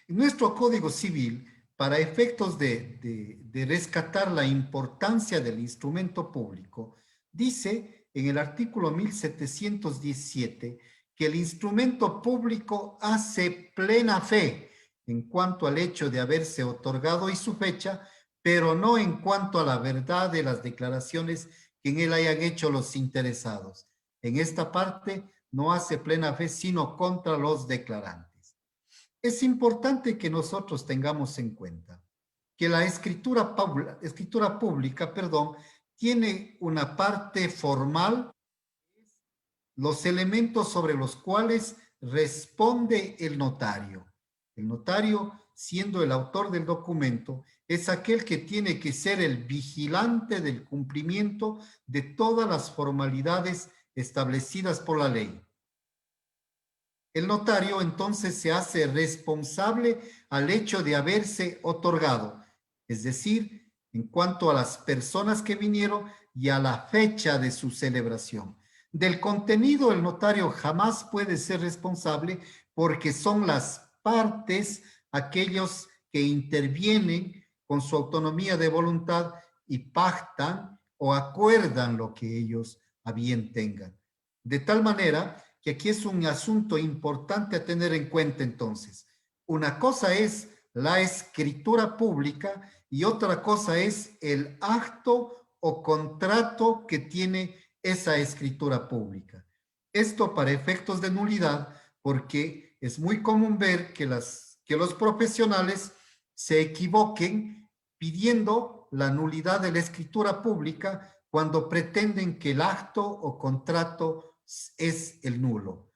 En nuestro Código Civil, para efectos de rescatar la importancia del instrumento público, dice en el artículo 1717 que el instrumento público hace plena fe en cuanto al hecho de haberse otorgado y su fecha, pero no en cuanto a la verdad de las declaraciones que en él hayan hecho los interesados. En esta parte no hace plena fe, sino contra los declarantes. Es importante que nosotros tengamos en cuenta que la escritura pública, tiene una parte formal, los elementos sobre los cuales responde el notario. El notario, siendo el autor del documento, es aquel que tiene que ser el vigilante del cumplimiento de todas las formalidades establecidas por la ley. El notario entonces se hace responsable al hecho de haberse otorgado, es decir, en cuanto a las personas que vinieron y a la fecha de su celebración. Del contenido, el notario jamás puede ser responsable porque son las partes, aquellos que intervienen con su autonomía de voluntad y pactan o acuerdan lo que ellos a bien tengan. De tal manera que aquí es un asunto importante a tener en cuenta entonces. Una cosa es la escritura pública y otra cosa es el acto o contrato que tiene esa escritura pública. Esto para efectos de nulidad, porque es muy común ver que los profesionales se equivoquen pidiendo la nulidad de la escritura pública cuando pretenden que el acto o contrato es el nulo.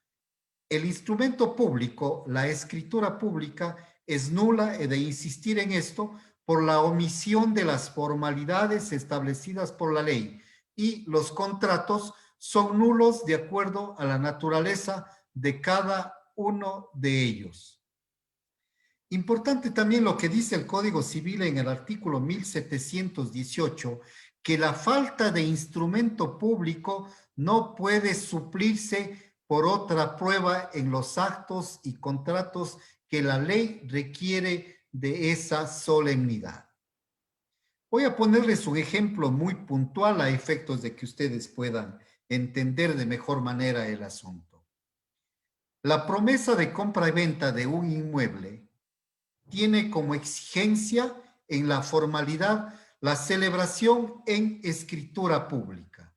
El instrumento público, la escritura pública, es nula, he de insistir en esto, por la omisión de las formalidades establecidas por la ley, y los contratos son nulos de acuerdo a la naturaleza de cada uno de ellos. Importante también lo que dice el Código Civil en el artículo 1718, que la falta de instrumento público no puede suplirse por otra prueba en los actos y contratos que la ley requiere de esa solemnidad. Voy a ponerles un ejemplo muy puntual a efectos de que ustedes puedan entender de mejor manera el asunto. La promesa de compra y venta de un inmueble tiene como exigencia en la formalidad la celebración en escritura pública.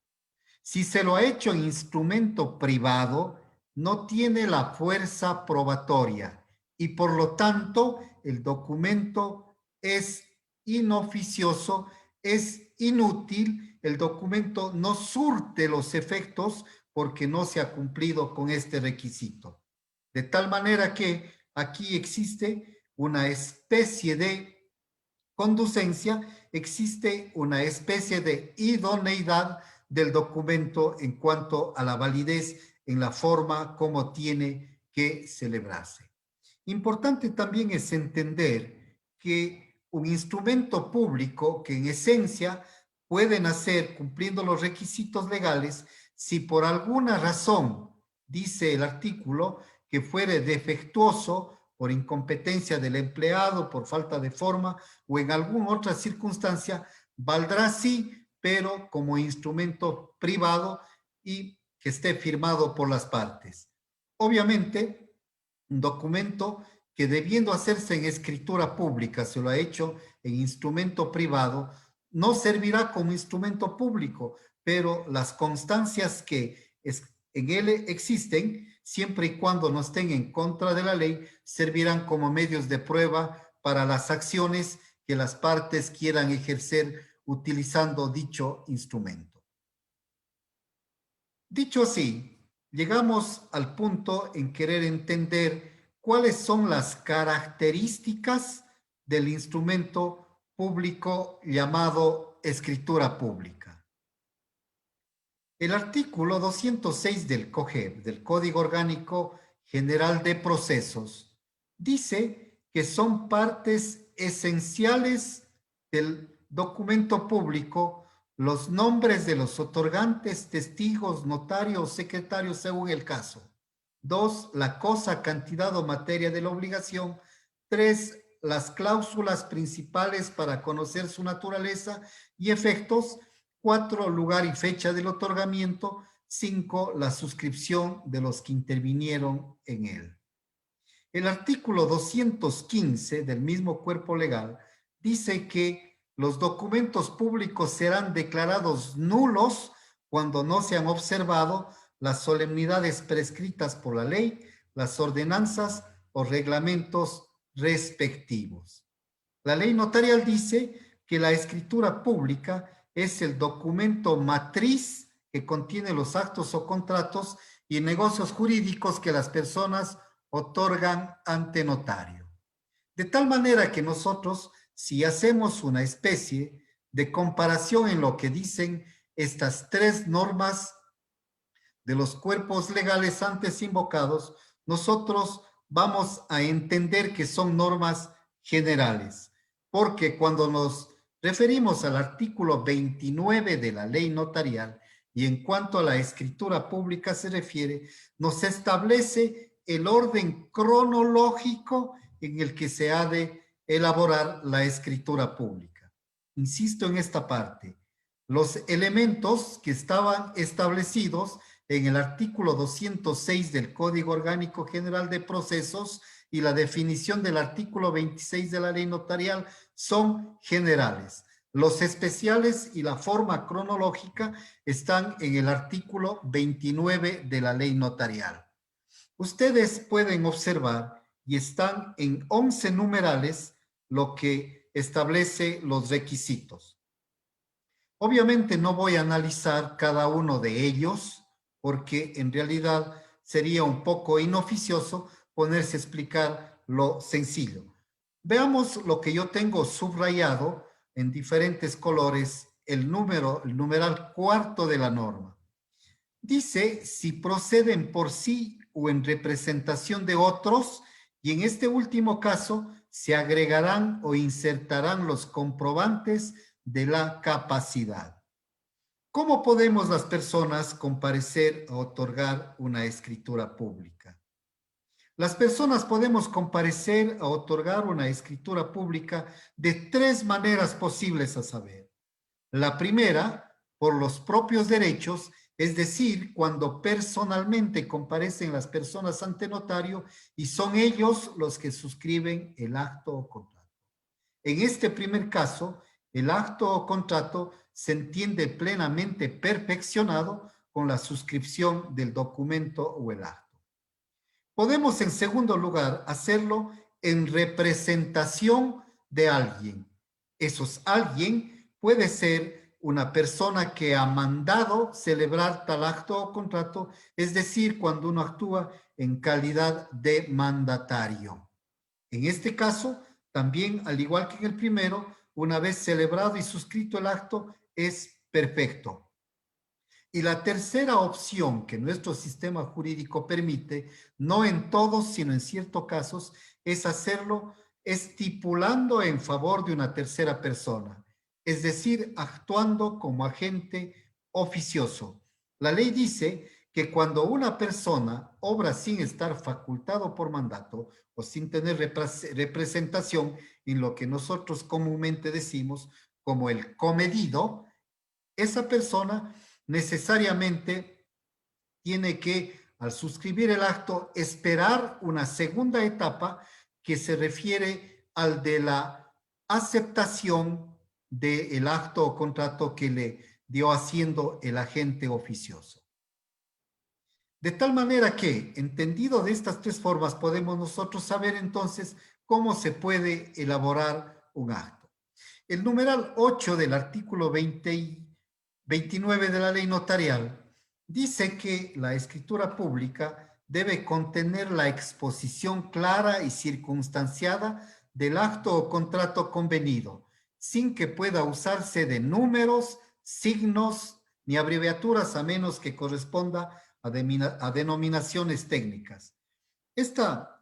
Si se lo ha hecho en instrumento privado, no tiene la fuerza probatoria y por lo tanto el documento es inoficioso, es inútil, el documento no surte los efectos porque no se ha cumplido con este requisito. De tal manera que aquí existe una especie de conducencia, existe una especie de idoneidad del documento en cuanto a la validez en la forma como tiene que celebrarse. Importante también es entender que un instrumento público que en esencia puede nacer cumpliendo los requisitos legales, si por alguna razón, dice el artículo, que fuere defectuoso por incompetencia del empleado, por falta de forma o en alguna otra circunstancia, valdrá sí, pero como instrumento privado y que esté firmado por las partes. Obviamente, un documento que debiendo hacerse en escritura pública, se lo ha hecho en instrumento privado, no servirá como instrumento público, pero las constancias que en él existen, siempre y cuando no estén en contra de la ley, servirán como medios de prueba para las acciones que las partes quieran ejercer utilizando dicho instrumento. Dicho así, llegamos al punto en querer entender cuáles son las características del instrumento público llamado escritura pública. El artículo 206 del COGEP, del Código Orgánico General de Procesos, dice que son partes esenciales del documento público los nombres de los otorgantes, testigos, notarios, secretarios, según el caso. 2, la cosa, cantidad o materia de la obligación. 3, las cláusulas principales para conocer su naturaleza y efectos. 4, lugar y fecha del otorgamiento. 5, la suscripción de los que intervinieron en él. El artículo 215 del mismo cuerpo legal dice que los documentos públicos serán declarados nulos cuando no se han observado las solemnidades prescritas por la ley, las ordenanzas o reglamentos respectivos. La ley notarial dice que la escritura pública es el documento matriz que contiene los actos o contratos y negocios jurídicos que las personas otorgan ante notario. De tal manera que nosotros, si hacemos una especie de comparación en lo que dicen estas tres normas de los cuerpos legales antes invocados, nosotros vamos a entender que son normas generales, porque cuando nos referimos al artículo 29 de la ley notarial y en cuanto a la escritura pública se refiere, nos establece el orden cronológico en el que se ha de elaborar la escritura pública. Insisto en esta parte. Los elementos que estaban establecidos en el artículo 206 del Código Orgánico General de Procesos y la definición del artículo 26 de la ley notarial son generales. Los especiales y la forma cronológica están en el artículo 29 de la ley notarial. Ustedes pueden observar y están en 11 numerales lo que establece los requisitos. Obviamente no voy a analizar cada uno de ellos porque en realidad sería un poco inoficioso ponerse a explicar lo sencillo. Veamos lo que yo tengo subrayado en diferentes colores, el numeral cuarto de la norma. Dice si proceden por sí o en representación de otros, y en este último caso se agregarán o insertarán los comprobantes de la capacidad. ¿Cómo podemos las personas comparecer a otorgar una escritura pública? Las personas podemos comparecer a otorgar una escritura pública de tres maneras posibles a saber. La primera, por los propios derechos, es decir, cuando personalmente comparecen las personas ante notario y son ellos los que suscriben el acto o contrato. En este primer caso, el acto o contrato se entiende plenamente perfeccionado con la suscripción del documento o el acto. Podemos, en segundo lugar, hacerlo en representación de alguien. Esos alguien puede ser una persona que ha mandado celebrar tal acto o contrato, es decir, cuando uno actúa en calidad de mandatario. En este caso, también, al igual que en el primero, una vez celebrado y suscrito el acto, es perfecto. Y la tercera opción que nuestro sistema jurídico permite, no en todos, sino en ciertos casos, es hacerlo estipulando en favor de una tercera persona, es decir, actuando como agente oficioso. La ley dice que cuando una persona obra sin estar facultado por mandato o sin tener representación en lo que nosotros comúnmente decimos como el comedido, esa persona necesariamente tiene que, al suscribir el acto, esperar una segunda etapa que se refiere al de la aceptación del acto o contrato que le dio haciendo el agente oficioso. De tal manera que, entendido de estas tres formas, podemos nosotros saber entonces cómo se puede elaborar un acto. El numeral 8 del artículo 29 de la ley notarial dice que la escritura pública debe contener la exposición clara y circunstanciada del acto o contrato convenido, sin que pueda usarse de números, signos ni abreviaturas a menos que corresponda a denominaciones técnicas. Esta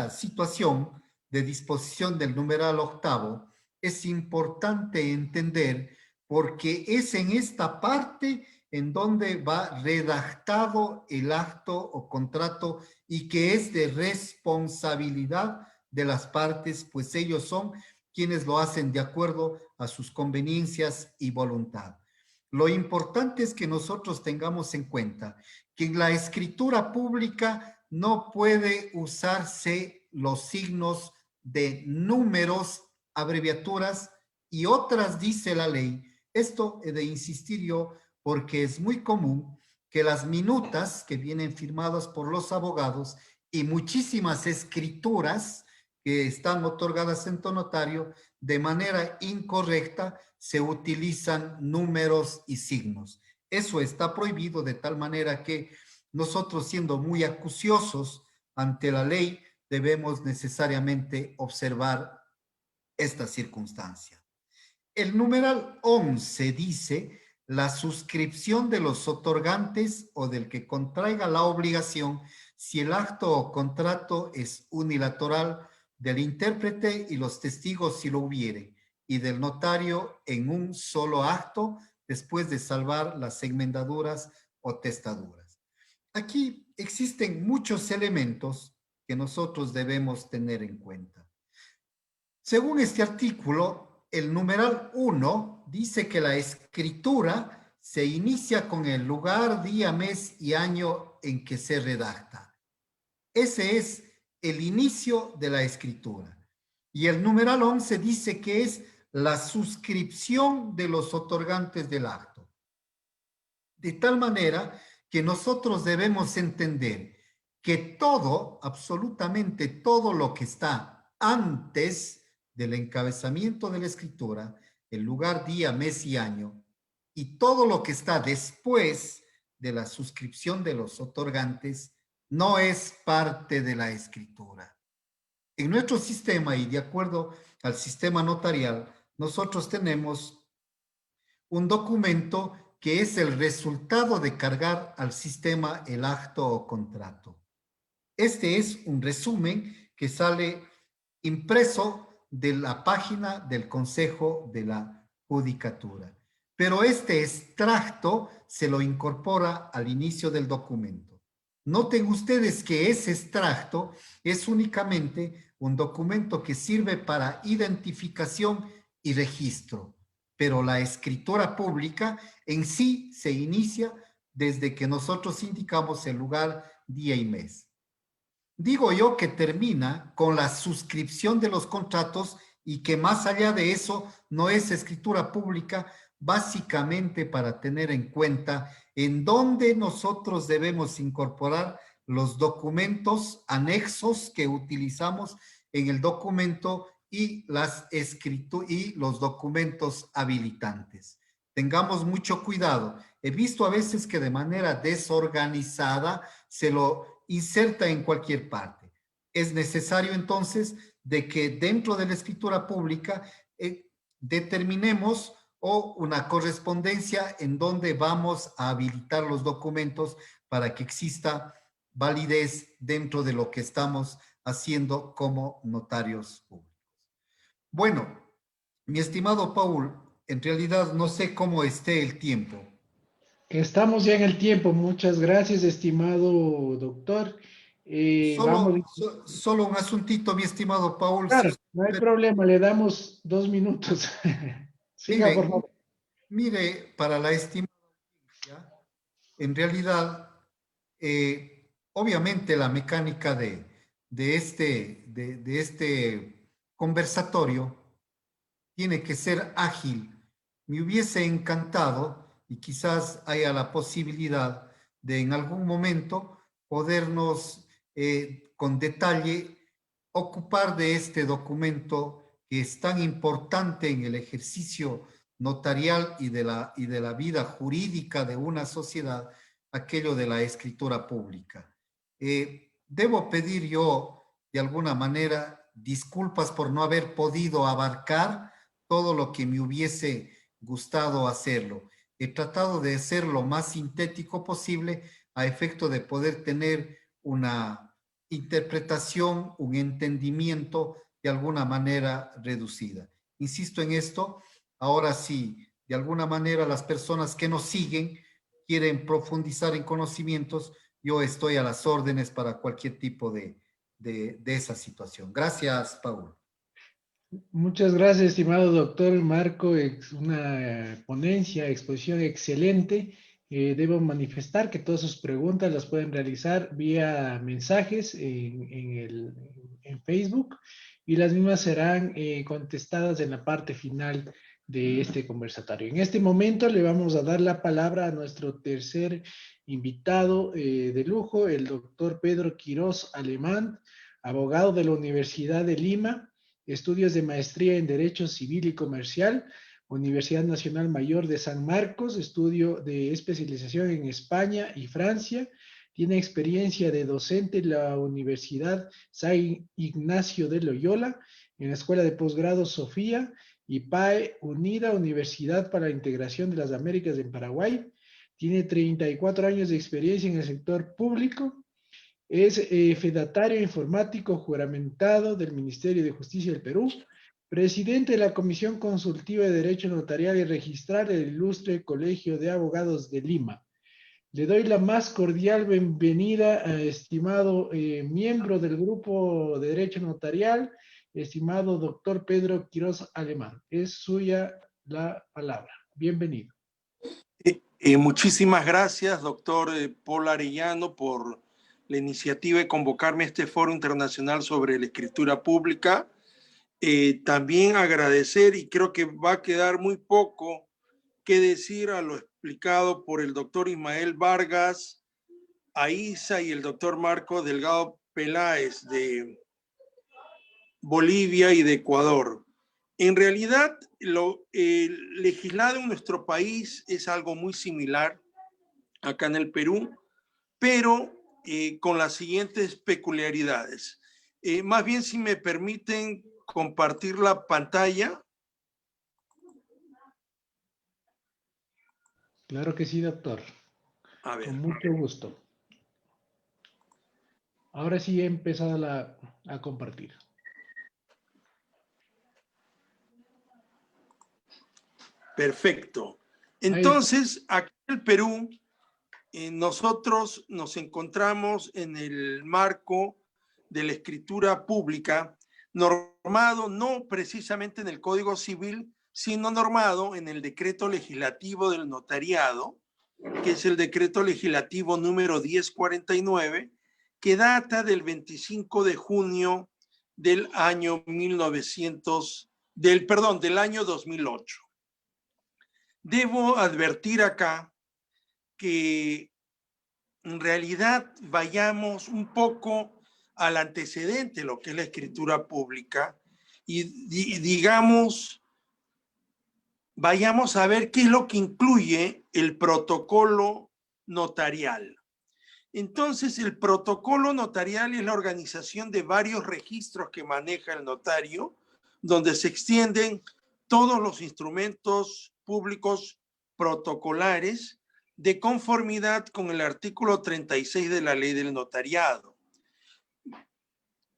situación de disposición del numeral octavo es importante entender porque es en esta parte en donde va redactado el acto o contrato y que es de responsabilidad de las partes, pues ellos son quienes lo hacen de acuerdo a sus conveniencias y voluntad. Lo importante es que nosotros tengamos en cuenta que en la escritura pública no puede usarse los signos de números, abreviaturas y otras, dice la ley. Esto he de insistir yo porque es muy común que las minutas que vienen firmadas por los abogados y muchísimas escrituras que están otorgadas en notario, de manera incorrecta se utilizan números y signos. Eso está prohibido de tal manera que nosotros, siendo muy acuciosos ante la ley, debemos necesariamente observar esta circunstancia. El numeral 11 dice la suscripción de los otorgantes o del que contraiga la obligación si el acto o contrato es unilateral del intérprete y los testigos si lo hubiere. y del notario en un solo acto después de salvar las enmendaduras o testaduras. Aquí existen muchos elementos que nosotros debemos tener en cuenta. Según este artículo, el numeral 1 dice que la escritura se inicia con el lugar, día, mes y año en que se redacta. Ese es el inicio de la escritura. Y el numeral 11 dice que es la suscripción de los otorgantes del acto. De tal manera que nosotros debemos entender que todo, absolutamente todo lo que está antes del encabezamiento de la escritura, el lugar, día, mes y año, y todo lo que está después de la suscripción de los otorgantes, no es parte de la escritura. En nuestro sistema y de acuerdo al sistema notarial, nosotros tenemos un documento que es el resultado de cargar al sistema el acto o contrato. Este es un resumen que sale impreso de la página del Consejo de la Judicatura. Pero este extracto se lo incorpora al inicio del documento. Noten ustedes que ese extracto es únicamente un documento que sirve para identificación y registro, pero la escritura pública en sí se inicia desde que nosotros indicamos el lugar, día y mes. Digo yo que termina con la suscripción de los contratos y que más allá de eso no es escritura pública, básicamente para tener en cuenta en dónde nosotros debemos incorporar los documentos anexos que utilizamos en el documento y los documentos habilitantes. Tengamos mucho cuidado. He visto a veces que de manera desorganizada se lo inserta en cualquier parte. Es necesario entonces de que dentro de la escritura pública determinemos una correspondencia en donde vamos a habilitar los documentos para que exista validez dentro de lo que estamos haciendo como notarios públicos. Bueno, mi estimado Paul, en realidad no sé cómo esté el tiempo. Estamos ya en el tiempo. Muchas gracias, estimado doctor. Vamos. Solo un asuntito, mi estimado Paul. Claro, no hay problema, le damos 2 minutos. Siga, por favor. Mire, para la estimada audiencia, en realidad, obviamente la mecánica de este conversatorio tiene que ser ágil. Me hubiese encantado, y quizás haya la posibilidad de en algún momento podernos con detalle ocupar de este documento que es tan importante en el ejercicio notarial y de la vida jurídica de una sociedad, aquello de la escritura pública. Debo pedir yo, de alguna manera, disculpas por no haber podido abarcar todo lo que me hubiese gustado hacerlo. He tratado de ser lo más sintético posible a efecto de poder tener una interpretación, un entendimiento de alguna manera reducida. Insisto en esto, ahora sí, de alguna manera las personas que nos siguen quieren profundizar en conocimientos, yo estoy a las órdenes para cualquier tipo de esa situación. Gracias, Paul. Muchas gracias, estimado doctor Marco. Es una ponencia, exposición excelente. Debo manifestar que todas sus preguntas las pueden realizar vía mensajes en Facebook y las mismas serán contestadas en la parte final de este conversatorio. En este momento le vamos a dar la palabra a nuestro tercer invitado de lujo, el doctor Pedro Quirós Alemán, abogado de la Universidad de Lima, estudios de maestría en Derecho Civil y Comercial, Universidad Nacional Mayor de San Marcos, estudio de especialización en España y Francia. Tiene experiencia de docente en la Universidad San Ignacio de Loyola, en la Escuela de Posgrado Sofía y PAE Unida, Universidad para la Integración de las Américas en Paraguay. Tiene 34 años de experiencia en el sector público. Es fedatario informático juramentado del Ministerio de Justicia del Perú, Presidente de la Comisión Consultiva de Derecho Notarial y Registral del Ilustre Colegio de Abogados de Lima. Le doy la más cordial bienvenida a estimado miembro del Grupo de Derecho Notarial, estimado doctor Pedro Quiroz Alemán. Es suya la palabra. Bienvenido. Muchísimas gracias, doctor Paul Arellano, por la iniciativa de convocarme a este foro internacional sobre la escritura pública. También agradecer, y creo que va a quedar muy poco que decir a lo explicado por el doctor Ismael Vargas, Aiza y el doctor Marco Delgado Peláez de Bolivia y de Ecuador. En realidad, lo legislado en nuestro país es algo muy similar acá en el Perú, pero con las siguientes peculiaridades. Más bien, si me permiten compartir la pantalla. Claro que sí, doctor. A ver. Con mucho gusto. Ahora sí he empezado a compartir. Perfecto. Entonces, aquí en el Perú, nosotros nos encontramos en el marco de la escritura pública, normado no precisamente en el Código Civil, sino normado en el decreto legislativo del notariado, que es el decreto legislativo número 1049, que data del 25 de junio del año del año 2008. Debo advertir acá que en realidad vayamos un poco al antecedente, lo que es la escritura pública, y digamos, vayamos a ver qué es lo que incluye el protocolo notarial. Entonces, el protocolo notarial es la organización de varios registros que maneja el notario, donde se extienden todos los instrumentos públicos protocolares de conformidad con el artículo 36 de la Ley del Notariado.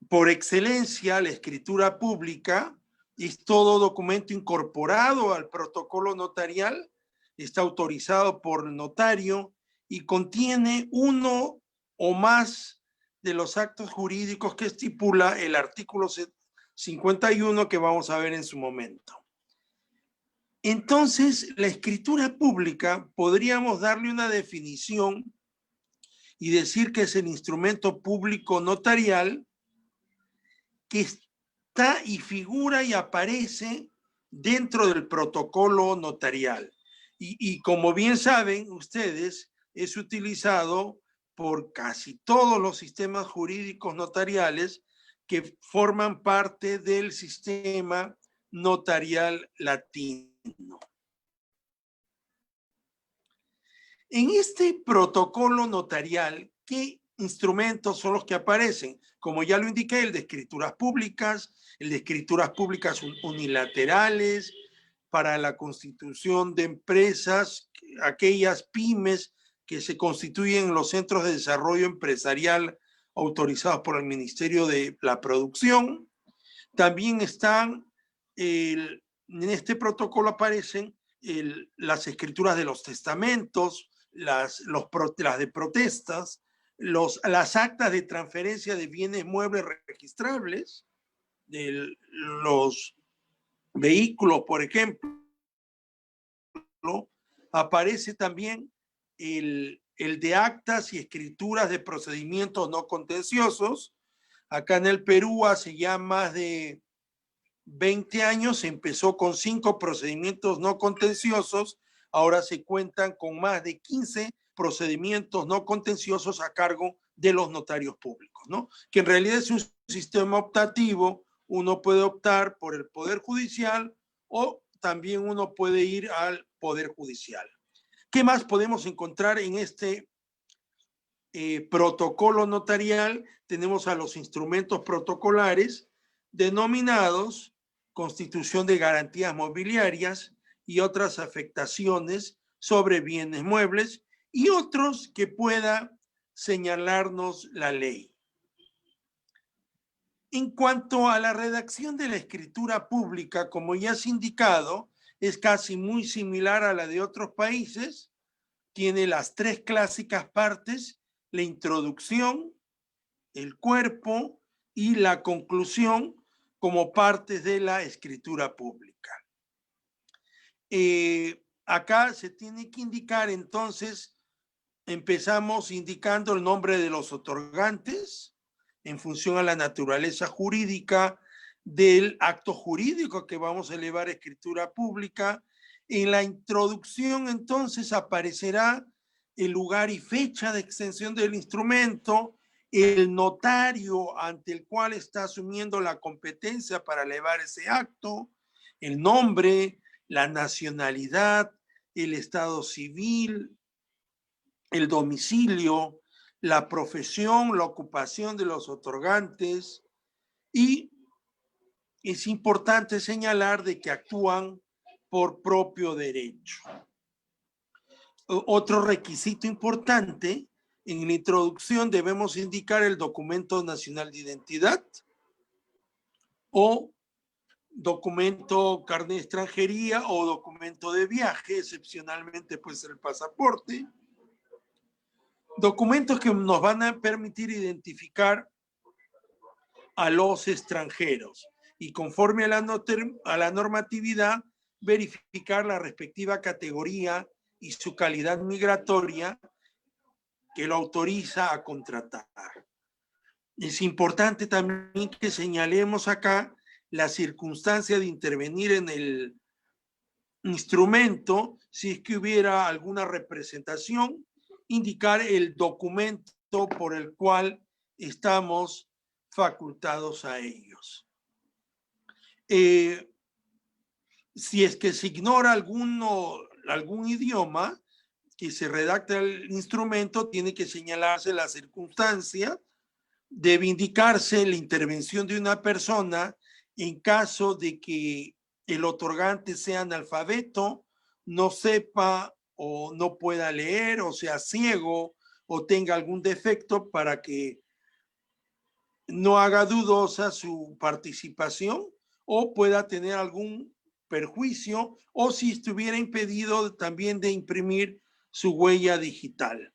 Por excelencia, la escritura pública es todo documento incorporado al protocolo notarial, está autorizado por el notario y contiene uno o más de los actos jurídicos que estipula el artículo 51 que vamos a ver en su momento. Entonces, la escritura pública podríamos darle una definición y decir que es el instrumento público notarial que está y figura y aparece dentro del protocolo notarial. Y como bien saben ustedes, es utilizado por casi todos los sistemas jurídicos notariales que forman parte del sistema notarial latino. En este protocolo notarial, ¿qué instrumentos son los que aparecen? Como ya lo indiqué, el de escrituras públicas unilaterales para la constitución de empresas, aquellas pymes que se constituyen en los centros de desarrollo empresarial autorizados por el Ministerio de la Producción. También están, en este protocolo aparecen las escrituras de los testamentos, las de protestas, las actas de transferencia de bienes muebles registrables, de los vehículos, por ejemplo. Aparece también el de actas y escrituras de procedimientos no contenciosos. Acá en el Perú hace ya más de 20 años se empezó con 5 procedimientos no contenciosos, ahora se cuentan con más de 15 procedimientos no contenciosos a cargo de los notarios públicos, ¿no? Que en realidad es un sistema optativo, uno puede optar por el Poder Judicial o también uno puede ir al Poder Judicial. ¿Qué más podemos encontrar en este protocolo notarial? Tenemos a los instrumentos protocolares denominados constitución de garantías mobiliarias y otras afectaciones sobre bienes muebles y otros que pueda señalarnos la ley. En cuanto a la redacción de la escritura pública, como ya has indicado, es casi muy similar a la de otros países. Tiene las 3 clásicas partes: la introducción, el cuerpo y la conclusión como partes de la escritura pública. Acá se tiene que indicar, entonces, empezamos indicando el nombre de los otorgantes en función a la naturaleza jurídica del acto jurídico que vamos a elevar a escritura pública. En la introducción, entonces, aparecerá el lugar y fecha de extensión del instrumento, el notario ante el cual está asumiendo la competencia para elevar ese acto, el nombre, la nacionalidad, el estado civil, el domicilio, la profesión, la ocupación de los otorgantes, y es importante señalar de que actúan por propio derecho. Otro requisito importante: en la introducción debemos indicar el documento nacional de identidad o documento carnet de extranjería o documento de viaje, excepcionalmente puede ser el pasaporte. Documentos que nos van a permitir identificar a los extranjeros y, conforme a la normatividad, verificar la respectiva categoría y su calidad migratoria que lo autoriza a contratar. Es importante también que señalemos acá la circunstancia de intervenir en el instrumento si es que hubiera alguna representación, indicar el documento por el cual estamos facultados a ellos. Si es que se ignora algún idioma que se redacta el instrumento, tiene que señalarse la circunstancia, debe indicarse la intervención de una persona en caso de que el otorgante sea analfabeto, no sepa o no pueda leer, o sea ciego, o tenga algún defecto, para que no haga dudosa su participación o pueda tener algún perjuicio, o si estuviera impedido también de imprimir su huella digital.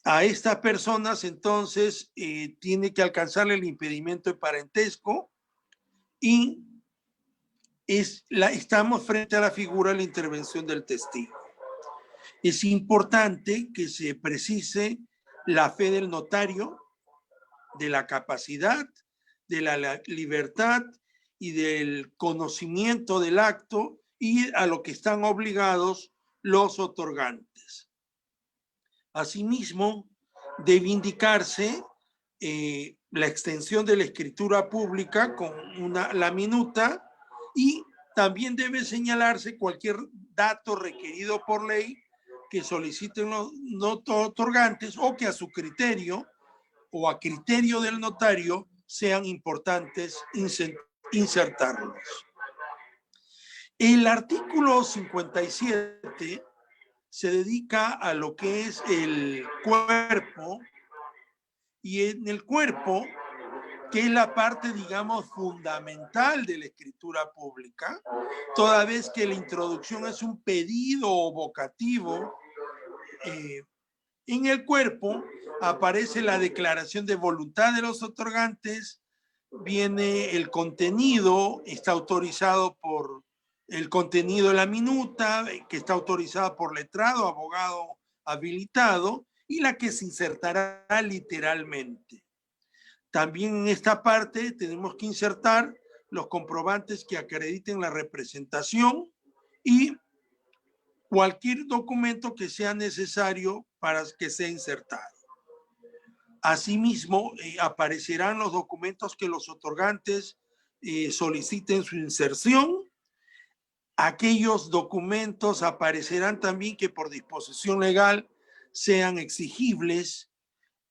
A estas personas, entonces, tiene que alcanzarle el impedimento de parentesco y estamos frente a la figura de la intervención del testigo. Es importante que se precise la fe del notario, de la capacidad, de la libertad y del conocimiento del acto y a lo que están obligados los otorgantes. Asimismo, debe indicarse la extensión de la escritura pública con la minuta, y también debe señalarse cualquier dato requerido por ley que soliciten los otorgantes o que a su criterio o a criterio del notario sean importantes insertarlos. El artículo 57 se dedica a lo que es el cuerpo, y en el cuerpo, que es la parte, digamos, fundamental de la escritura pública, toda vez que la introducción es un pedido o vocativo, en el cuerpo aparece la declaración de voluntad de los otorgantes, viene el contenido, está autorizado por el contenido de la minuta, que está autorizada por letrado, abogado habilitado, y la que se insertará literalmente. También en esta parte tenemos que insertar los comprobantes que acrediten la representación y cualquier documento que sea necesario para que sea insertado. Asimismo, aparecerán los documentos que los otorgantes soliciten su inserción. Aquellos documentos aparecerán también que por disposición legal sean exigibles,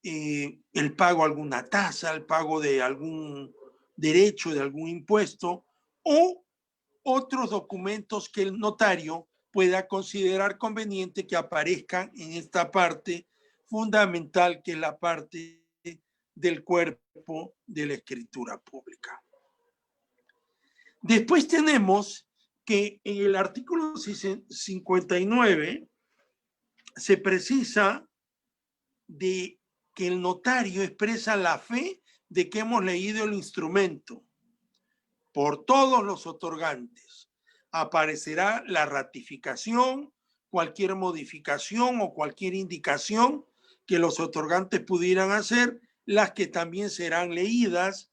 el pago de alguna tasa, el pago de algún derecho, de algún impuesto, o otros documentos que el notario pueda considerar conveniente que aparezcan en esta parte fundamental, que es la parte del cuerpo de la escritura pública. Después tenemos que en el artículo 59 se precisa de que el notario expresa la fe de que hemos leído el instrumento por todos los otorgantes. Aparecerá la ratificación, cualquier modificación o cualquier indicación que los otorgantes pudieran hacer, las que también serán leídas.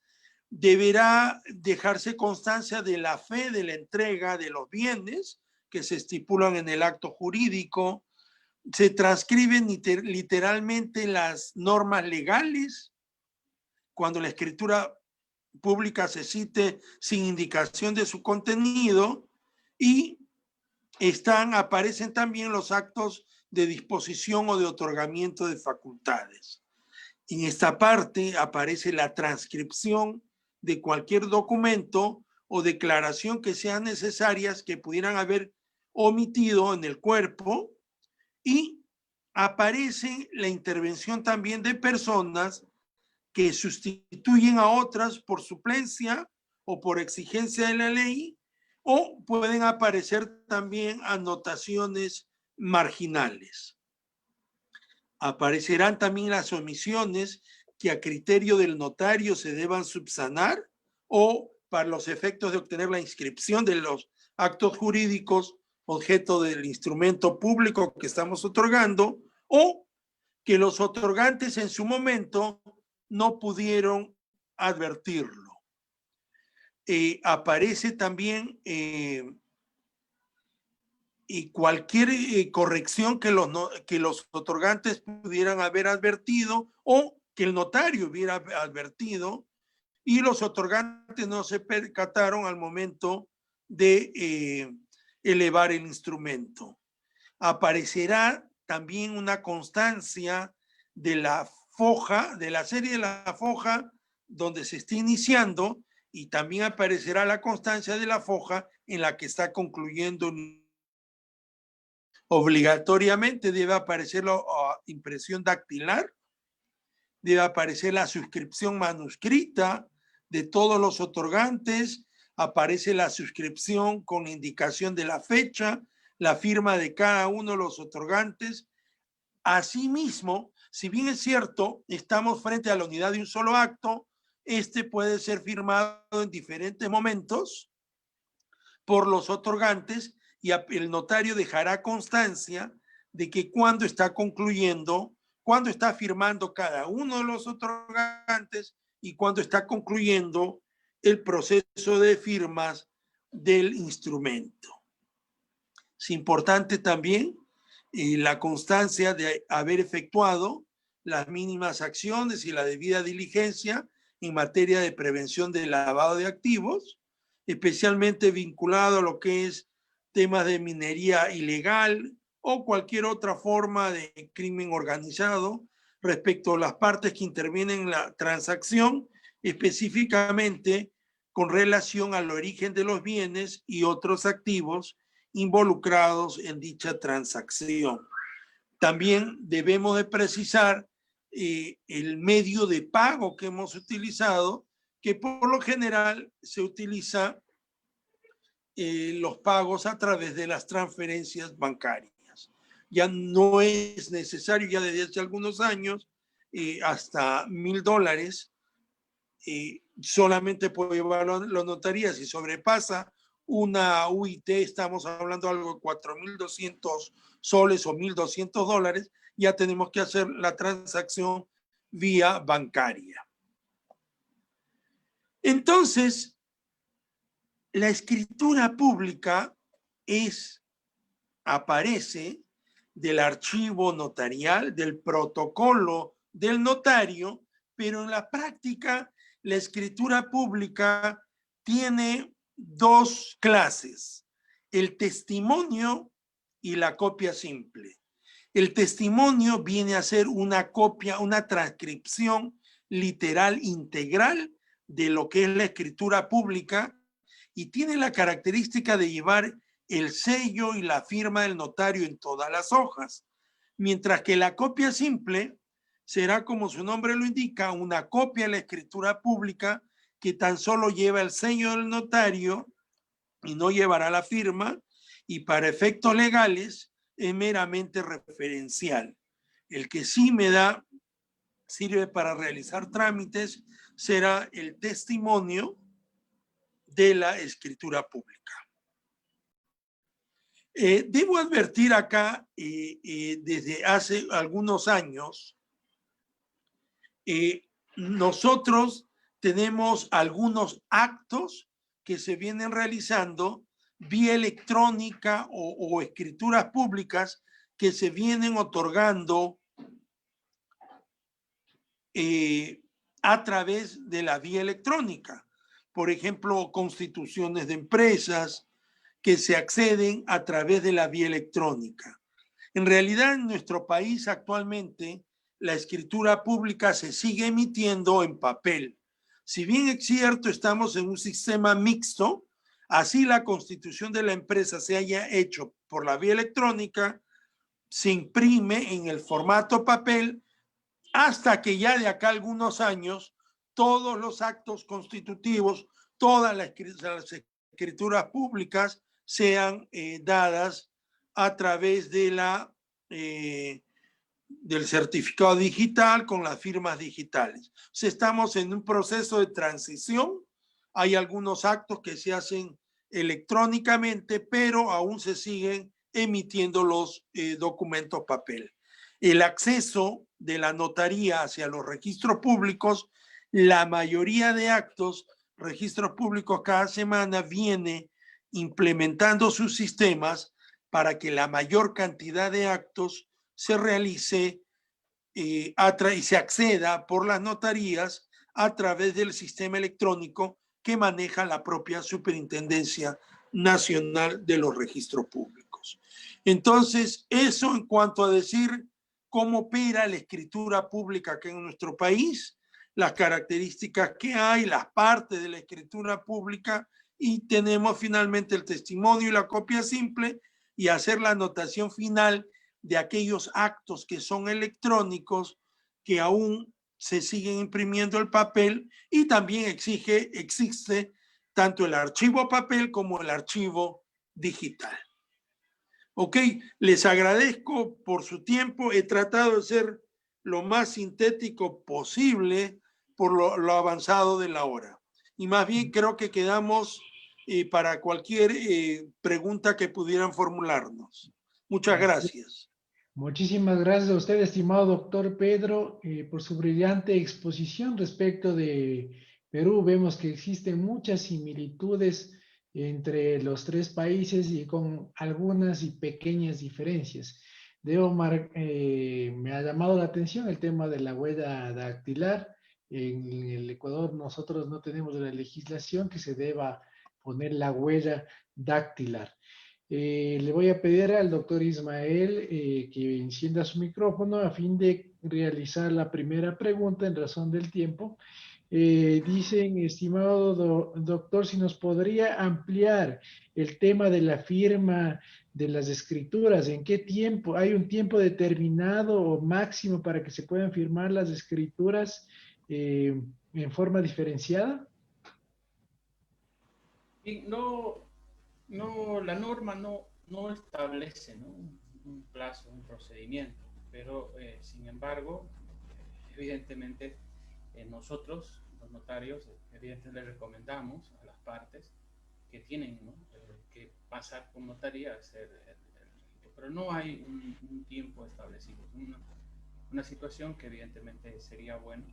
Deberá dejarse constancia de la fe de la entrega de los bienes que se estipulan en el acto jurídico. Se transcriben literalmente las normas legales cuando la escritura pública se cite sin indicación de su contenido, y aparecen también los actos de disposición o de otorgamiento de facultades. En esta parte aparece la transcripción de cualquier documento o declaración que sean necesarias que pudieran haber omitido en el cuerpo, y aparece la intervención también de personas que sustituyen a otras por suplencia o por exigencia de la ley, o pueden aparecer también anotaciones marginales. Aparecerán también las omisiones que a criterio del notario se deban subsanar, o para los efectos de obtener la inscripción de los actos jurídicos objeto del instrumento público que estamos otorgando, o que los otorgantes en su momento no pudieron advertirlo. Aparece también cualquier corrección que los otorgantes pudieran haber advertido o que el notario hubiera advertido y los otorgantes no se percataron al momento de elevar el instrumento. Aparecerá también una constancia de la foja, de la serie de la foja donde se está iniciando, y también aparecerá la constancia de la foja en la que está concluyendo. Obligatoriamente debe aparecer la impresión dactilar, debe aparecer la suscripción manuscrita de todos los otorgantes, aparece la suscripción con indicación de la fecha, la firma de cada uno de los otorgantes. Asimismo, si bien es cierto, estamos frente a la unidad de un solo acto, este puede ser firmado en diferentes momentos por los otorgantes, y el notario dejará constancia de que cuando está concluyendo, cuando está firmando cada uno de los otorgantes y cuando está concluyendo el proceso de firmas del instrumento. Es importante también la constancia de haber efectuado las mínimas acciones y la debida diligencia en materia de prevención del lavado de activos, especialmente vinculado a lo que es temas de minería ilegal o cualquier otra forma de crimen organizado respecto a las partes que intervienen en la transacción, específicamente con relación al origen de los bienes y otros activos involucrados en dicha transacción. También debemos de precisar el medio de pago que hemos utilizado, que por lo general se utiliza los pagos a través de las transferencias bancarias. Ya no es necesario, ya desde hace algunos años, hasta $1,000, solamente puede llevar la notaría. Si sobrepasa una UIT, estamos hablando de algo de 4.200 soles o $1,200, ya tenemos que hacer la transacción vía bancaria. Entonces, la escritura pública aparece del archivo notarial, del protocolo del notario, pero en la práctica la escritura pública tiene dos clases: el testimonio y la copia simple. El testimonio viene a ser una copia, una transcripción literal integral de lo que es la escritura pública, y tiene la característica de llevar el sello y la firma del notario en todas las hojas, mientras que la copia simple será, como su nombre lo indica, una copia de la escritura pública que tan solo lleva el sello del notario y no llevará la firma, y para efectos legales es meramente referencial. El que sí sirve para realizar trámites será el testimonio de la escritura pública. Debo advertir acá, desde hace algunos años, nosotros tenemos algunos actos que se vienen realizando vía electrónica o escrituras públicas que se vienen otorgando a través de la vía electrónica. Por ejemplo, constituciones de empresas que se acceden a través de la vía electrónica. En realidad, en nuestro país actualmente, la escritura pública se sigue emitiendo en papel. Si bien es cierto, estamos en un sistema mixto, así la constitución de la empresa se haya hecho por la vía electrónica, se imprime en el formato papel hasta que ya de acá a algunos años todos los actos constitutivos, todas las escrituras públicas sean dadas a través de del certificado digital con las firmas digitales. O sea, estamos en un proceso de transición. Hay algunos actos que se hacen electrónicamente, pero aún se siguen emitiendo los documentos papel. El acceso de la notaría hacia los registros públicos, la mayoría de actos, registros públicos cada semana viene implementando sus sistemas para que la mayor cantidad de actos se realice y se acceda por las notarías a través del sistema electrónico que maneja la propia Superintendencia Nacional de los Registros Públicos. Entonces, eso en cuanto a decir cómo opera la escritura pública aquí en nuestro país, las características que hay, las partes de la escritura pública, y tenemos finalmente el testimonio y la copia simple, y hacer la anotación final de aquellos actos que son electrónicos, que aún se siguen imprimiendo el papel, y también existe tanto el archivo papel como el archivo digital. Ok, les agradezco por su tiempo. He tratado de ser lo más sintético posible por lo avanzado de la hora. Y más bien creo que quedamos para cualquier pregunta que pudieran formularnos. Muchas gracias. Muchísimas gracias a usted, estimado doctor Pedro, por su brillante exposición respecto de Perú. Vemos que existen muchas similitudes entre los tres países y con algunas y pequeñas diferencias. Me ha llamado la atención el tema de la huella dactilar. En el Ecuador nosotros no tenemos la legislación que se deba poner la huella dactilar. Le voy a pedir al doctor Ismael que encienda su micrófono a fin de realizar la primera pregunta en razón del tiempo. Dicen, estimado doctor, si nos podría ampliar el tema de la firma de las escrituras, ¿en qué tiempo? ¿Hay un tiempo determinado o máximo para que se puedan firmar las escrituras en forma diferenciada? Y la norma no establece, ¿no? Un plazo, un procedimiento, pero sin embargo, evidentemente, nosotros, los notarios, evidentemente le recomendamos a las partes que tienen, ¿no? Que pasar por notaría a hacer el registro, pero no hay un tiempo establecido. Una situación que evidentemente sería bueno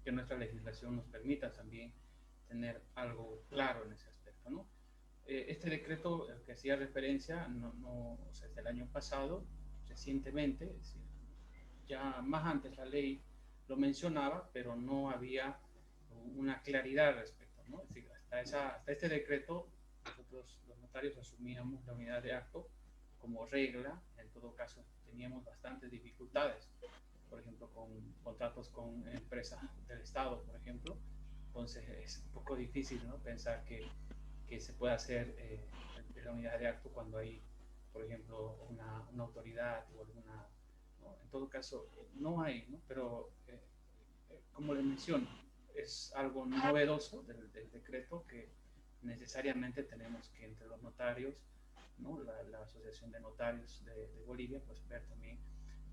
que nuestra legislación nos permita también tener algo claro en ese aspecto, ¿no? Este decreto al que hacía referencia, o sea, desde el año pasado, recientemente, es decir, ya más antes la ley lo mencionaba, pero no había una claridad al respecto, ¿no? Es decir, hasta este decreto, nosotros los notarios asumíamos la unidad de acto como regla. En todo caso, teníamos bastantes dificultades, por ejemplo, con contratos con empresas del Estado, por ejemplo. Entonces es un poco difícil, ¿no? Pensar que se puede hacer la unidad de acto cuando hay, por ejemplo, una autoridad o ¿no? En todo caso, no hay, ¿no? Pero como le menciono, es algo novedoso del decreto que necesariamente tenemos que entre los notarios, ¿no? La Asociación de Notarios de Bolivia, pues ver también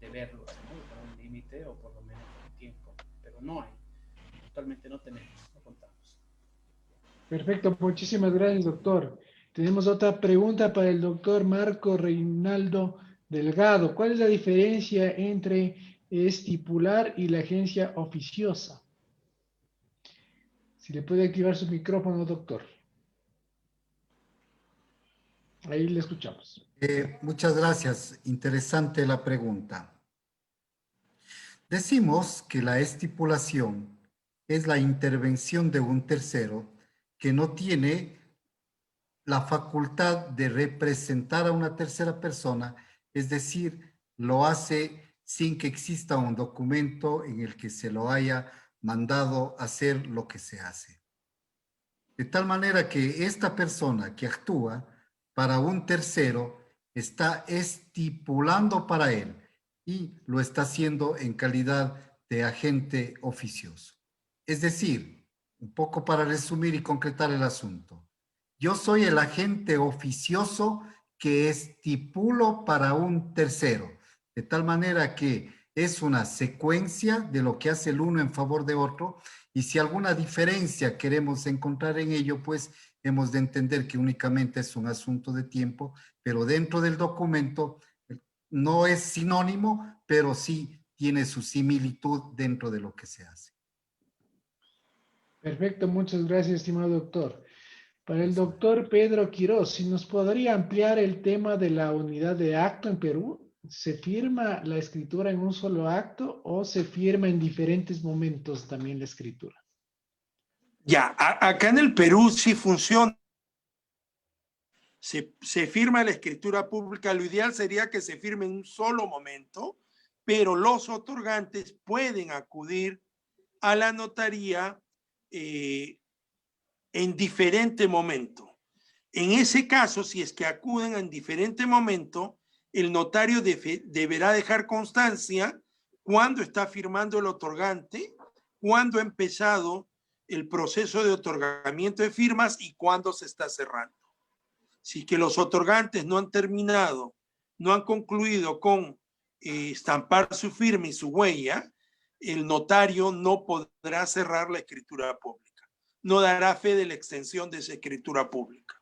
de verlos, ¿no? Con un límite o por lo menos un tiempo, pero no hay, actualmente no tenemos, no contamos. Perfecto, muchísimas gracias, doctor. Tenemos otra pregunta para el doctor Marco Reinaldo Delgado. ¿Cuál es la diferencia entre estipular y la agencia oficiosa? Si le puede activar su micrófono, doctor. Ahí le escuchamos. Muchas gracias. Interesante la pregunta. Decimos que la estipulación es la intervención de un tercero que no tiene la facultad de representar a una tercera persona, es decir, lo hace sin que exista un documento en el que se lo haya mandado hacer lo que se hace. De tal manera que esta persona que actúa para un tercero está estipulando para él y lo está haciendo en calidad de agente oficioso. Es decir, un poco para resumir y concretar el asunto, yo soy el agente oficioso que estipulo para un tercero, de tal manera que es una secuencia de lo que hace el uno en favor de otro, y si alguna diferencia queremos encontrar en ello, pues hemos de entender que únicamente es un asunto de tiempo, pero dentro del documento no es sinónimo, pero sí tiene su similitud dentro de lo que se hace. Perfecto, muchas gracias, estimado doctor. Para el doctor Pedro Quiroz, si nos podría ampliar el tema de la unidad de acto en Perú, ¿se firma la escritura en un solo acto o se firma en diferentes momentos también la escritura? Ya, acá en el Perú sí funciona. Se firma la escritura pública. Lo ideal sería que se firme en un solo momento, pero los otorgantes pueden acudir a la notaría en diferente momento. En ese caso, si es que acuden en diferente momento, el notario deberá dejar constancia cuándo está firmando el otorgante, cuándo ha empezado el proceso de otorgamiento de firmas y cuándo se está cerrando. Si que los otorgantes no han terminado, no han concluido con estampar su firma y su huella, el notario no podrá cerrar la escritura pública. No dará fe de la extensión de esa escritura pública,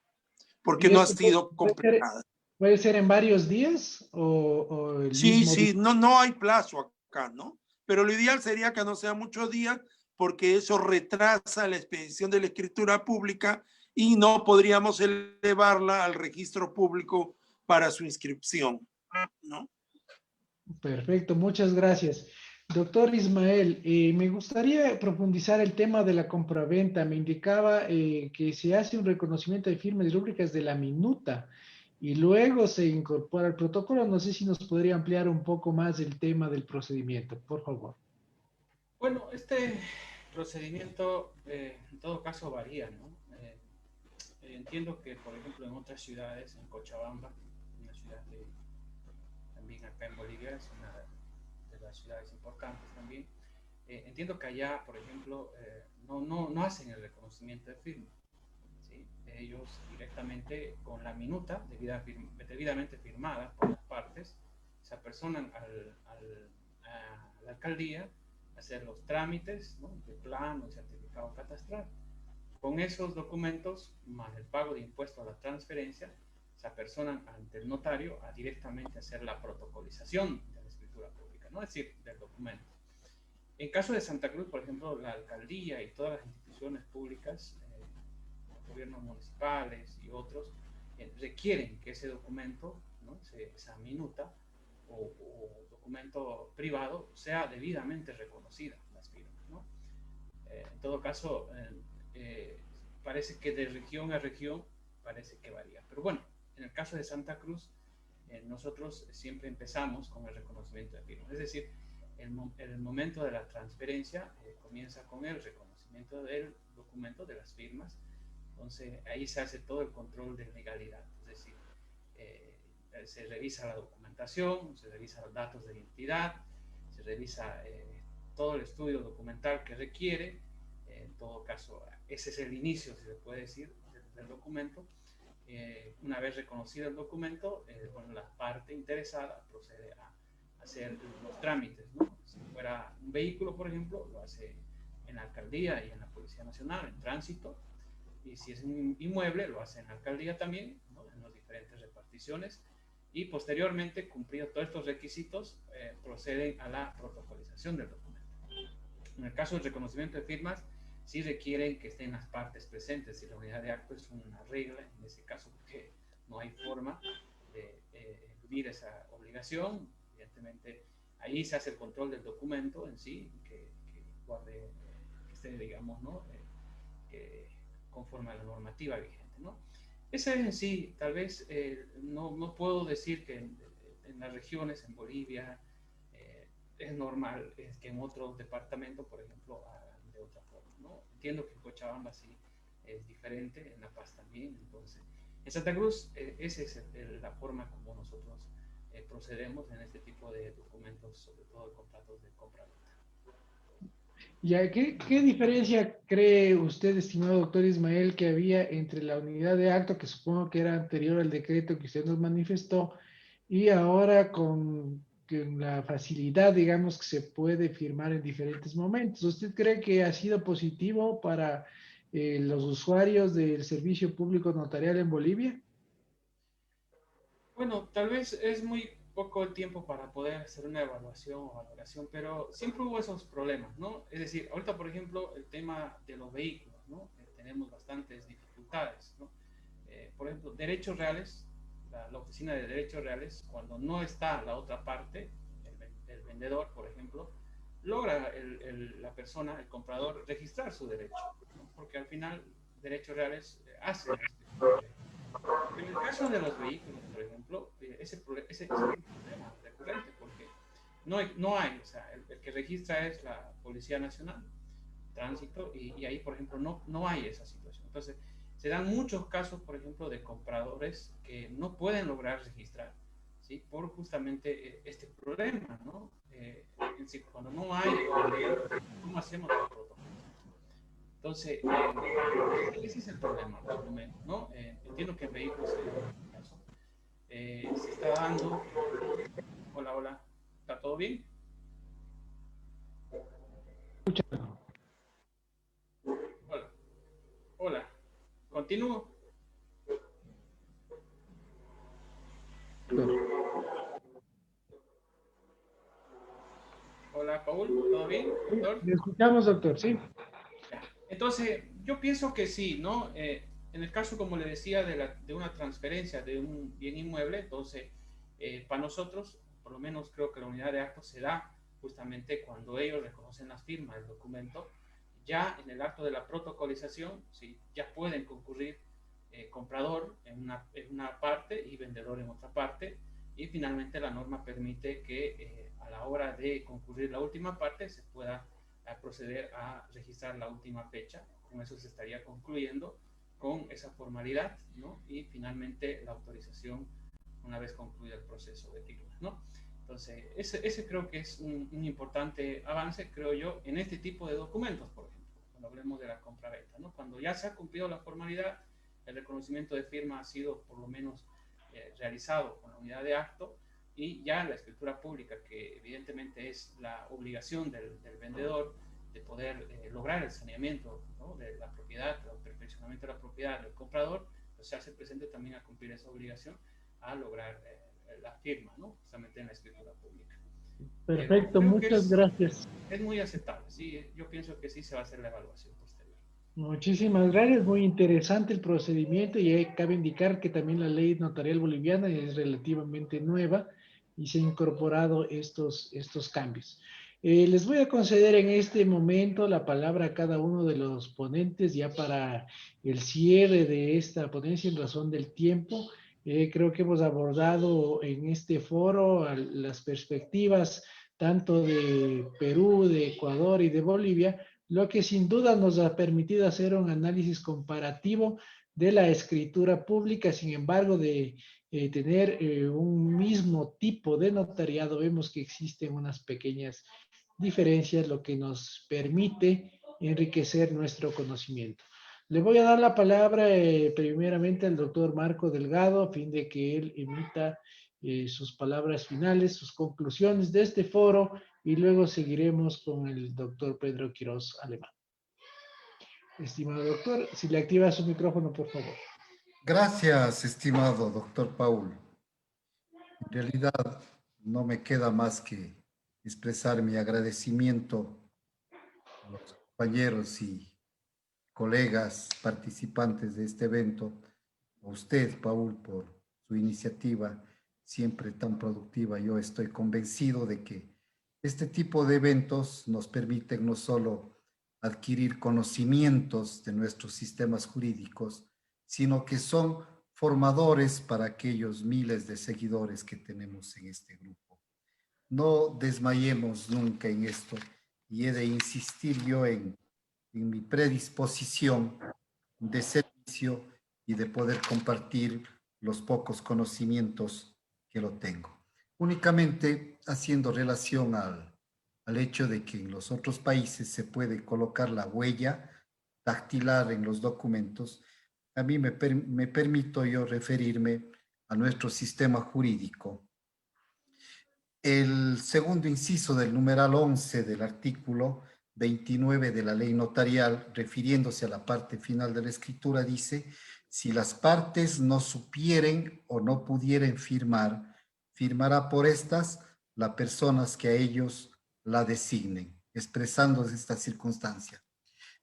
porque ¿Y no ha esto sido completada. puede ser en varios días o el Sí, mismo día? sí, no hay plazo acá, ¿no? Pero lo ideal sería que no sean muchos días, porque eso retrasa la expedición de la escritura pública y no podríamos elevarla al registro público para su inscripción, ¿no? Perfecto, muchas gracias. Doctor Ismael, me gustaría profundizar el tema de la compraventa. Me indicaba que se hace un reconocimiento de firmas y rúbricas de la minuta y luego se incorpora al protocolo. No sé si nos podría ampliar un poco más el tema del procedimiento, por favor. Bueno, este procedimiento en todo caso varía, ¿no? Entiendo que, por ejemplo, en otras ciudades, en Cochabamba, una ciudad también acá en Bolivia, es una de las ciudades importantes también, entiendo que allá, por ejemplo, no hacen el reconocimiento de firma, ¿sí? Ellos directamente con la minuta debidamente firmada por las partes se apersonan a la alcaldía a hacer los trámites, ¿no? De plano y certificado catastral. Con esos documentos, más el pago de impuestos a la transferencia, se apersonan ante el notario a directamente hacer la protocolización de la escritura pública, ¿no? Es decir, del documento. En caso de Santa Cruz, por ejemplo, la alcaldía y todas las instituciones públicas, los gobiernos municipales y otros, requieren que ese documento, ¿no? Esa minuta o documento privado sea debidamente reconocida, las firmas, ¿no? En todo caso, parece que de región a región parece que varía. Pero bueno, en el caso de Santa Cruz, nosotros siempre empezamos con el reconocimiento de firma. Es decir, el momento de la transferencia comienza con el reconocimiento del documento, de las firmas. Entonces, ahí se hace todo el control de legalidad. Es decir, se revisa la documentación, se revisa los datos de identidad, se revisa todo el estudio documental que requiere. En todo caso, ese es el inicio, si se puede decir, del documento. Una vez reconocido el documento, bueno, la parte interesada procede a hacer los trámites, ¿no? Si fuera un vehículo, por ejemplo, lo hace en la alcaldía y en la Policía Nacional, en tránsito, y si es un inmueble, lo hace en la alcaldía también, ¿no? En las diferentes reparticiones, y posteriormente, cumplidos todos estos requisitos, proceden a la protocolización del documento. En el caso del reconocimiento de firmas, sí requieren que estén las partes presentes, si la unidad de acto es una regla, en ese caso, porque no hay forma de eludir esa obligación. Evidentemente, ahí se hace el control del documento en sí, que guarde, que esté, digamos, ¿no? Conforme a la normativa vigente, ¿no? Ese en sí, tal vez, no puedo decir que en las regiones, en Bolivia, es normal, es que en otros departamentos, por ejemplo, hagan de otra forma, ¿no? Entiendo que en Cochabamba sí es diferente, en La Paz también, entonces, en Santa Cruz, esa es la forma como nosotros procedemos en este tipo de documentos, sobre todo de contratos de compra-venta. Ya, ¿qué diferencia cree usted, estimado doctor Ismael, que había entre la unidad de acto, que supongo que era anterior al decreto que usted nos manifestó, y ahora con la facilidad, digamos, que se puede firmar en diferentes momentos? ¿Usted cree que ha sido positivo para los usuarios del servicio público notarial en Bolivia? Bueno, tal vez es muy poco el tiempo para poder hacer una evaluación o valoración, pero siempre hubo esos problemas, ¿no? Es decir, ahorita, por ejemplo, el tema de los vehículos, ¿no? Tenemos bastantes dificultades, ¿no? Por ejemplo, derechos reales, la oficina de derechos reales, cuando no está la otra parte, el vendedor, por ejemplo, logra la persona, el comprador, registrar su derecho, ¿no? Porque al final, derechos reales hacen esto. En el caso de los vehículos, por ejemplo, ese es un problema recurrente porque no hay, o sea, el que registra es la Policía Nacional, Tránsito, y ahí, por ejemplo, no hay esa situación. Entonces, se dan muchos casos, por ejemplo, de compradores que no pueden lograr registrar, ¿sí? Por justamente este problema, ¿no? Es decir, cuando no hay, ¿cómo hacemos el protocolo? Entonces, ese es el problema, por lo menos, ¿no? Entiendo que en vehículos, en este caso, se está dando. Hola, hola, ¿está todo bien? Hola, hola, continúo. Hola, Paul, ¿todo bien, doctor? Le escuchamos, doctor, sí. Entonces, yo pienso que sí, ¿no? En el caso, como le decía, de una transferencia de un bien inmueble, entonces, para nosotros, por lo menos creo que la unidad de actos se da justamente cuando ellos reconocen las firmas del documento. Ya en el acto de la protocolización, ¿sí? Ya pueden concurrir comprador en una parte y vendedor en otra parte, y finalmente la norma permite que a la hora de concurrir la última parte se pueda proceder a registrar la última fecha. Con eso se estaría concluyendo con esa formalidad, ¿no? Y finalmente la autorización una vez concluido el proceso de títulos, ¿no? Entonces, ese creo que es un importante avance, creo yo, en este tipo de documentos, por ejemplo, cuando hablemos de la compra-venta, ¿no? Cuando ya se ha cumplido la formalidad, el reconocimiento de firma ha sido por lo menos realizado con la unidad de acto, y ya la escritura pública, que evidentemente es la obligación del vendedor de poder lograr el saneamiento, ¿no? De la propiedad, el perfeccionamiento de la propiedad del comprador, pues se hace presente también a cumplir esa obligación, a lograr la firma, ¿no? Justamente en la escritura pública. Perfecto, muchas gracias. Es muy aceptable, sí, yo pienso que sí se va a hacer la evaluación posterior. Muchísimas gracias, muy interesante el procedimiento, y cabe indicar que también la ley notarial boliviana es relativamente nueva y se han incorporado estos cambios. Les voy a conceder en este momento la palabra a cada uno de los ponentes ya para el cierre de esta ponencia en razón del tiempo. Creo que hemos abordado en este foro las perspectivas tanto de Perú, de Ecuador y de Bolivia, lo que sin duda nos ha permitido hacer un análisis comparativo de la escritura pública. Sin embargo, de tener un mismo tipo de notariado, vemos que existen unas pequeñas diferencias, lo que nos permite enriquecer nuestro conocimiento. Le voy a dar la palabra primeramente al doctor Marco Delgado, a fin de que él emita sus palabras finales, sus conclusiones de este foro, y luego seguiremos con el doctor Pedro Quiroz Alemán. Estimado doctor, si le activa su micrófono, por favor. Gracias, estimado doctor Paul. En realidad, no me queda más que expresar mi agradecimiento a los compañeros y colegas participantes de este evento, a usted, Paul, por su iniciativa siempre tan productiva. Yo estoy convencido de que este tipo de eventos nos permiten no solo adquirir conocimientos de nuestros sistemas jurídicos, sino que son formadores para aquellos miles de seguidores que tenemos en este grupo. No desmayemos nunca en esto, y he de insistir yo en mi predisposición de servicio y de poder compartir los pocos conocimientos que lo tengo. Únicamente haciendo relación al hecho de que en los otros países se puede colocar la huella dactilar en los documentos, a mí me permito yo referirme a nuestro sistema jurídico. El segundo inciso del numeral 11 del artículo 29 de la ley notarial, refiriéndose a la parte final de la escritura, dice: si las partes no supieren o no pudieren firmar, firmará por estas las personas que a ellos la designen, expresando esta circunstancia.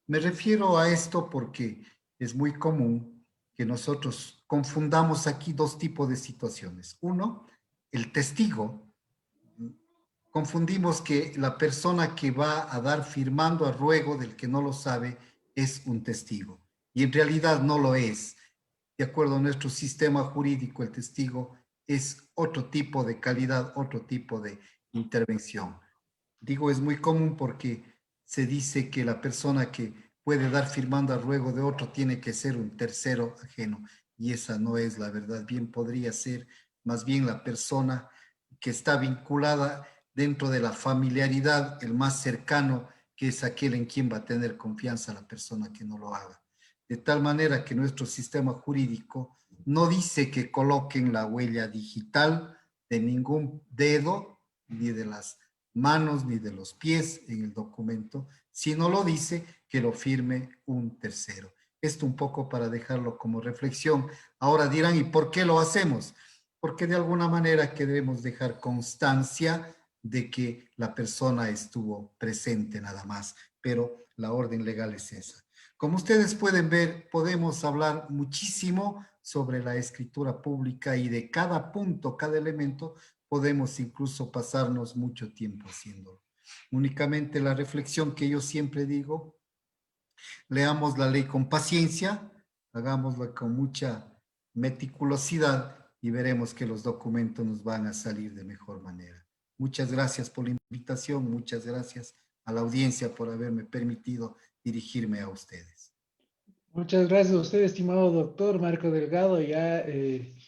Me refiero a esto porque es muy común que nosotros confundamos aquí dos tipos de situaciones. Uno, el testigo. Confundimos que la persona que va a dar firmando a ruego del que no lo sabe es un testigo, y en realidad no lo es. De acuerdo a nuestro sistema jurídico, el testigo es otro tipo de calidad, otro tipo de intervención. Digo, es muy común porque se dice que la persona que puede dar firmando a ruego de otro tiene que ser un tercero ajeno, y esa no es la verdad. Bien podría ser más bien la persona que está vinculada dentro de la familiaridad, el más cercano, que es aquel en quien va a tener confianza la persona que no lo haga. De tal manera que nuestro sistema jurídico no dice que coloquen la huella digital de ningún dedo, ni de las manos, ni de los pies en el documento, sino lo dice que lo firme un tercero. Esto un poco para dejarlo como reflexión. Ahora dirán, ¿y por qué lo hacemos? Porque de alguna manera queremos dejar constancia de que la persona estuvo presente nada más, pero la orden legal es esa. Como ustedes pueden ver, podemos hablar muchísimo sobre la escritura pública, y de cada punto, cada elemento, podemos incluso pasarnos mucho tiempo haciéndolo. Únicamente la reflexión que yo siempre digo: leamos la ley con paciencia, hagámosla con mucha meticulosidad, y veremos que los documentos nos van a salir de mejor manera. Muchas gracias por la invitación, muchas gracias a la audiencia por haberme permitido dirigirme a ustedes. Muchas gracias a usted, estimado doctor Marco Delgado. Ya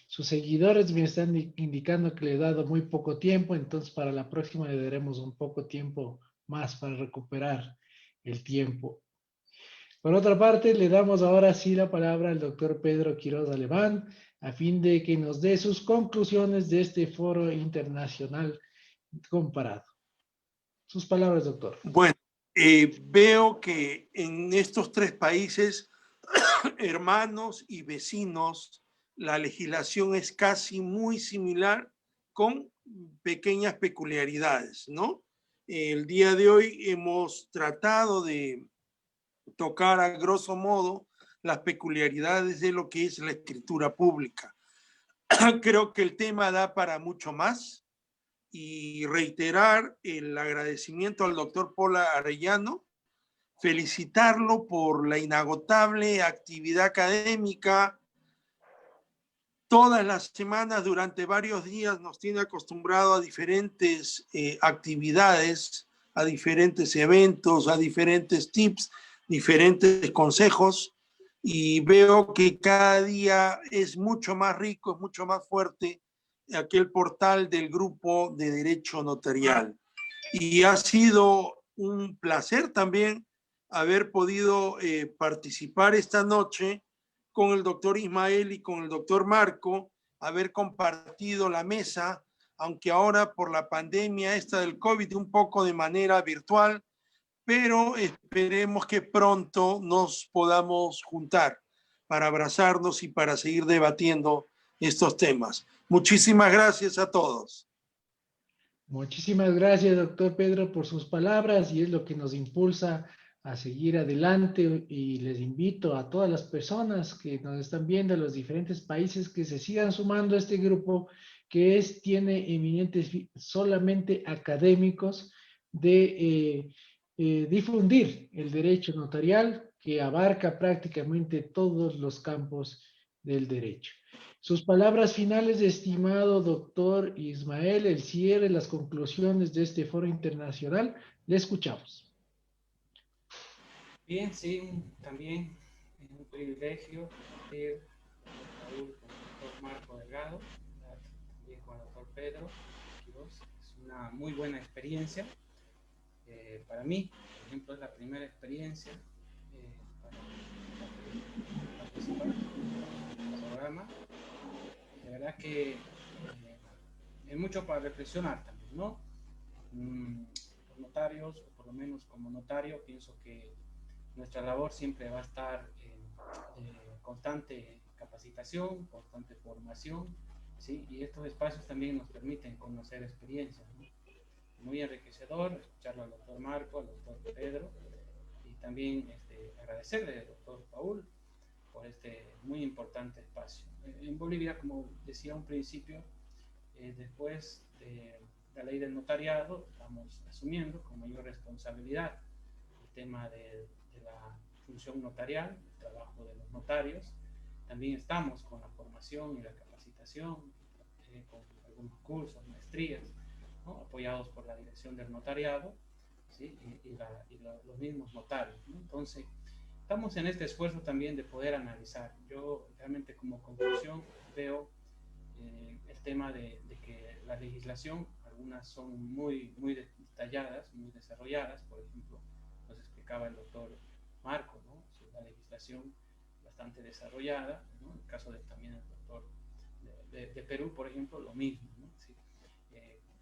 sus seguidores me están indicando que le he dado muy poco tiempo, entonces para la próxima le daremos un poco tiempo más para recuperar el tiempo. Por otra parte, le damos ahora sí la palabra al doctor Pedro Quiroz Alemán, a fin de que nos dé sus conclusiones de este foro internacional comparado. Sus palabras, doctor. Bueno, veo que en estos tres países, hermanos y vecinos, la legislación es casi muy similar, con pequeñas peculiaridades, ¿no? El día de hoy hemos tratado de tocar a grosso modo las peculiaridades de lo que es la escritura pública. Creo que el tema da para mucho más, y reiterar el agradecimiento al doctor Paul Arellano, felicitarlo por la inagotable actividad académica. Todas las semanas, durante varios días, nos tiene acostumbrado a diferentes actividades, a diferentes eventos, a diferentes tips, diferentes consejos. y veo que cada día es mucho más rico, es mucho más fuerte aquel portal del grupo de Derecho Notarial. Y ha sido un placer también haber podido participar esta noche con el doctor Ismael y con el doctor Marco, haber compartido la mesa, aunque ahora por la pandemia esta del COVID un poco de manera virtual, pero esperemos que pronto nos podamos juntar para abrazarnos y para seguir debatiendo estos temas. Muchísimas gracias a todos. Muchísimas gracias, doctor Pedro, por sus palabras y es lo que nos impulsa a seguir adelante y les invito a todas las personas que nos están viendo en los diferentes países que se sigan sumando a este grupo que tiene eminentes solamente académicos de difundir el derecho notarial que abarca prácticamente todos los campos del derecho. Sus palabras finales, estimado doctor Ismael, el cierre, las conclusiones de este foro internacional, le escuchamos. Bien, sí, también es un privilegio compartir Paul con el doctor Marco Delgado, también con el doctor Pedro Quiroz. Es una muy buena experiencia. Para mí, por ejemplo, es la primera experiencia para participar en el programa. De verdad que hay mucho para reflexionar también, ¿no? Los notarios, o por lo menos como notario, pienso que nuestra labor siempre va a estar en constante capacitación, constante formación, ¿sí? Y estos espacios también nos permiten conocer experiencias, ¿no? Muy enriquecedor escucharlo al doctor Marco, al doctor Pedro, y también agradecerle al doctor Paul por este muy importante espacio. En Bolivia, como decía un principio, después de la ley del notariado, estamos asumiendo con mayor responsabilidad el tema de la función notarial, el trabajo de los notarios. También estamos con la formación y la capacitación, con algunos cursos, maestrías, ¿no? Apoyados por la dirección del notariado, ¿sí? Los mismos notarios, ¿no? Entonces, estamos en este esfuerzo también de poder analizar. Yo realmente como conclusión veo el tema de que la legislación, algunas son muy detalladas, muy desarrolladas. Por ejemplo, nos explicaba el doctor Marco, ¿no? La legislación bastante desarrollada, ¿no? En el caso también el doctor de Perú, por ejemplo, lo mismo, ¿no? Sí.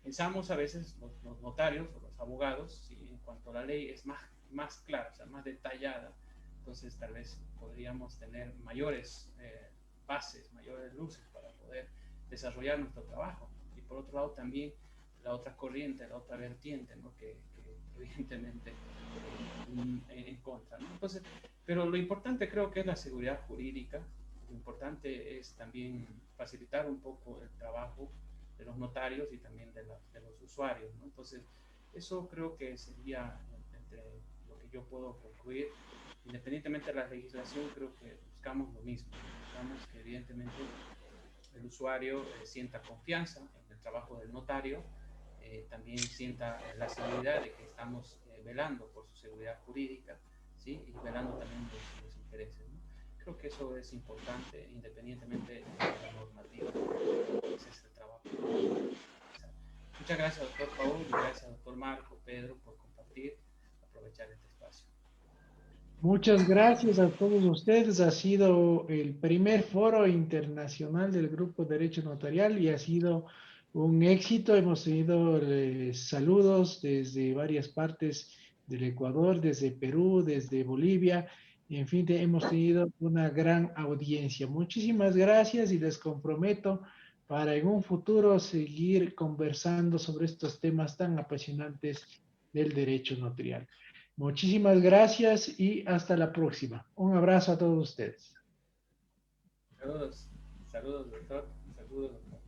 Pensamos a veces los notarios o los abogados, ¿sí? En cuanto a la ley es más clara, o sea, más detallada, entonces tal vez podríamos tener mayores bases, mayores luces para poder desarrollar nuestro trabajo. Y por otro lado también la otra corriente, la otra vertiente, ¿no? que evidentemente en contra, ¿no? Entonces, pero lo importante creo que es la seguridad jurídica. Lo importante es también facilitar un poco el trabajo de los notarios y también de los usuarios, ¿no? Entonces, eso creo que sería entre lo que yo puedo concluir. Independientemente de la legislación, creo que buscamos lo mismo. Buscamos que evidentemente el usuario sienta confianza en el trabajo del notario, también sienta la seguridad de que estamos velando por su seguridad jurídica, ¿sí? Y velando también los intereses, ¿no? Creo que eso es importante independientemente de la normativa. Ese es el trabajo. Muchas gracias, doctor Paul, y gracias, doctor Marco, Pedro, por compartir, aprovechar este espacio. Muchas gracias a todos ustedes. Ha sido el primer foro internacional del Grupo Derecho Notarial y ha sido un éxito. Hemos tenido saludos desde varias partes del Ecuador, desde Perú, desde Bolivia. En fin, hemos tenido una gran audiencia. Muchísimas gracias y les comprometo para en un futuro seguir conversando sobre estos temas tan apasionantes del derecho notarial. Muchísimas gracias y hasta la próxima. Un abrazo a todos ustedes. Saludos, saludos, doctor. Saludos, doctor.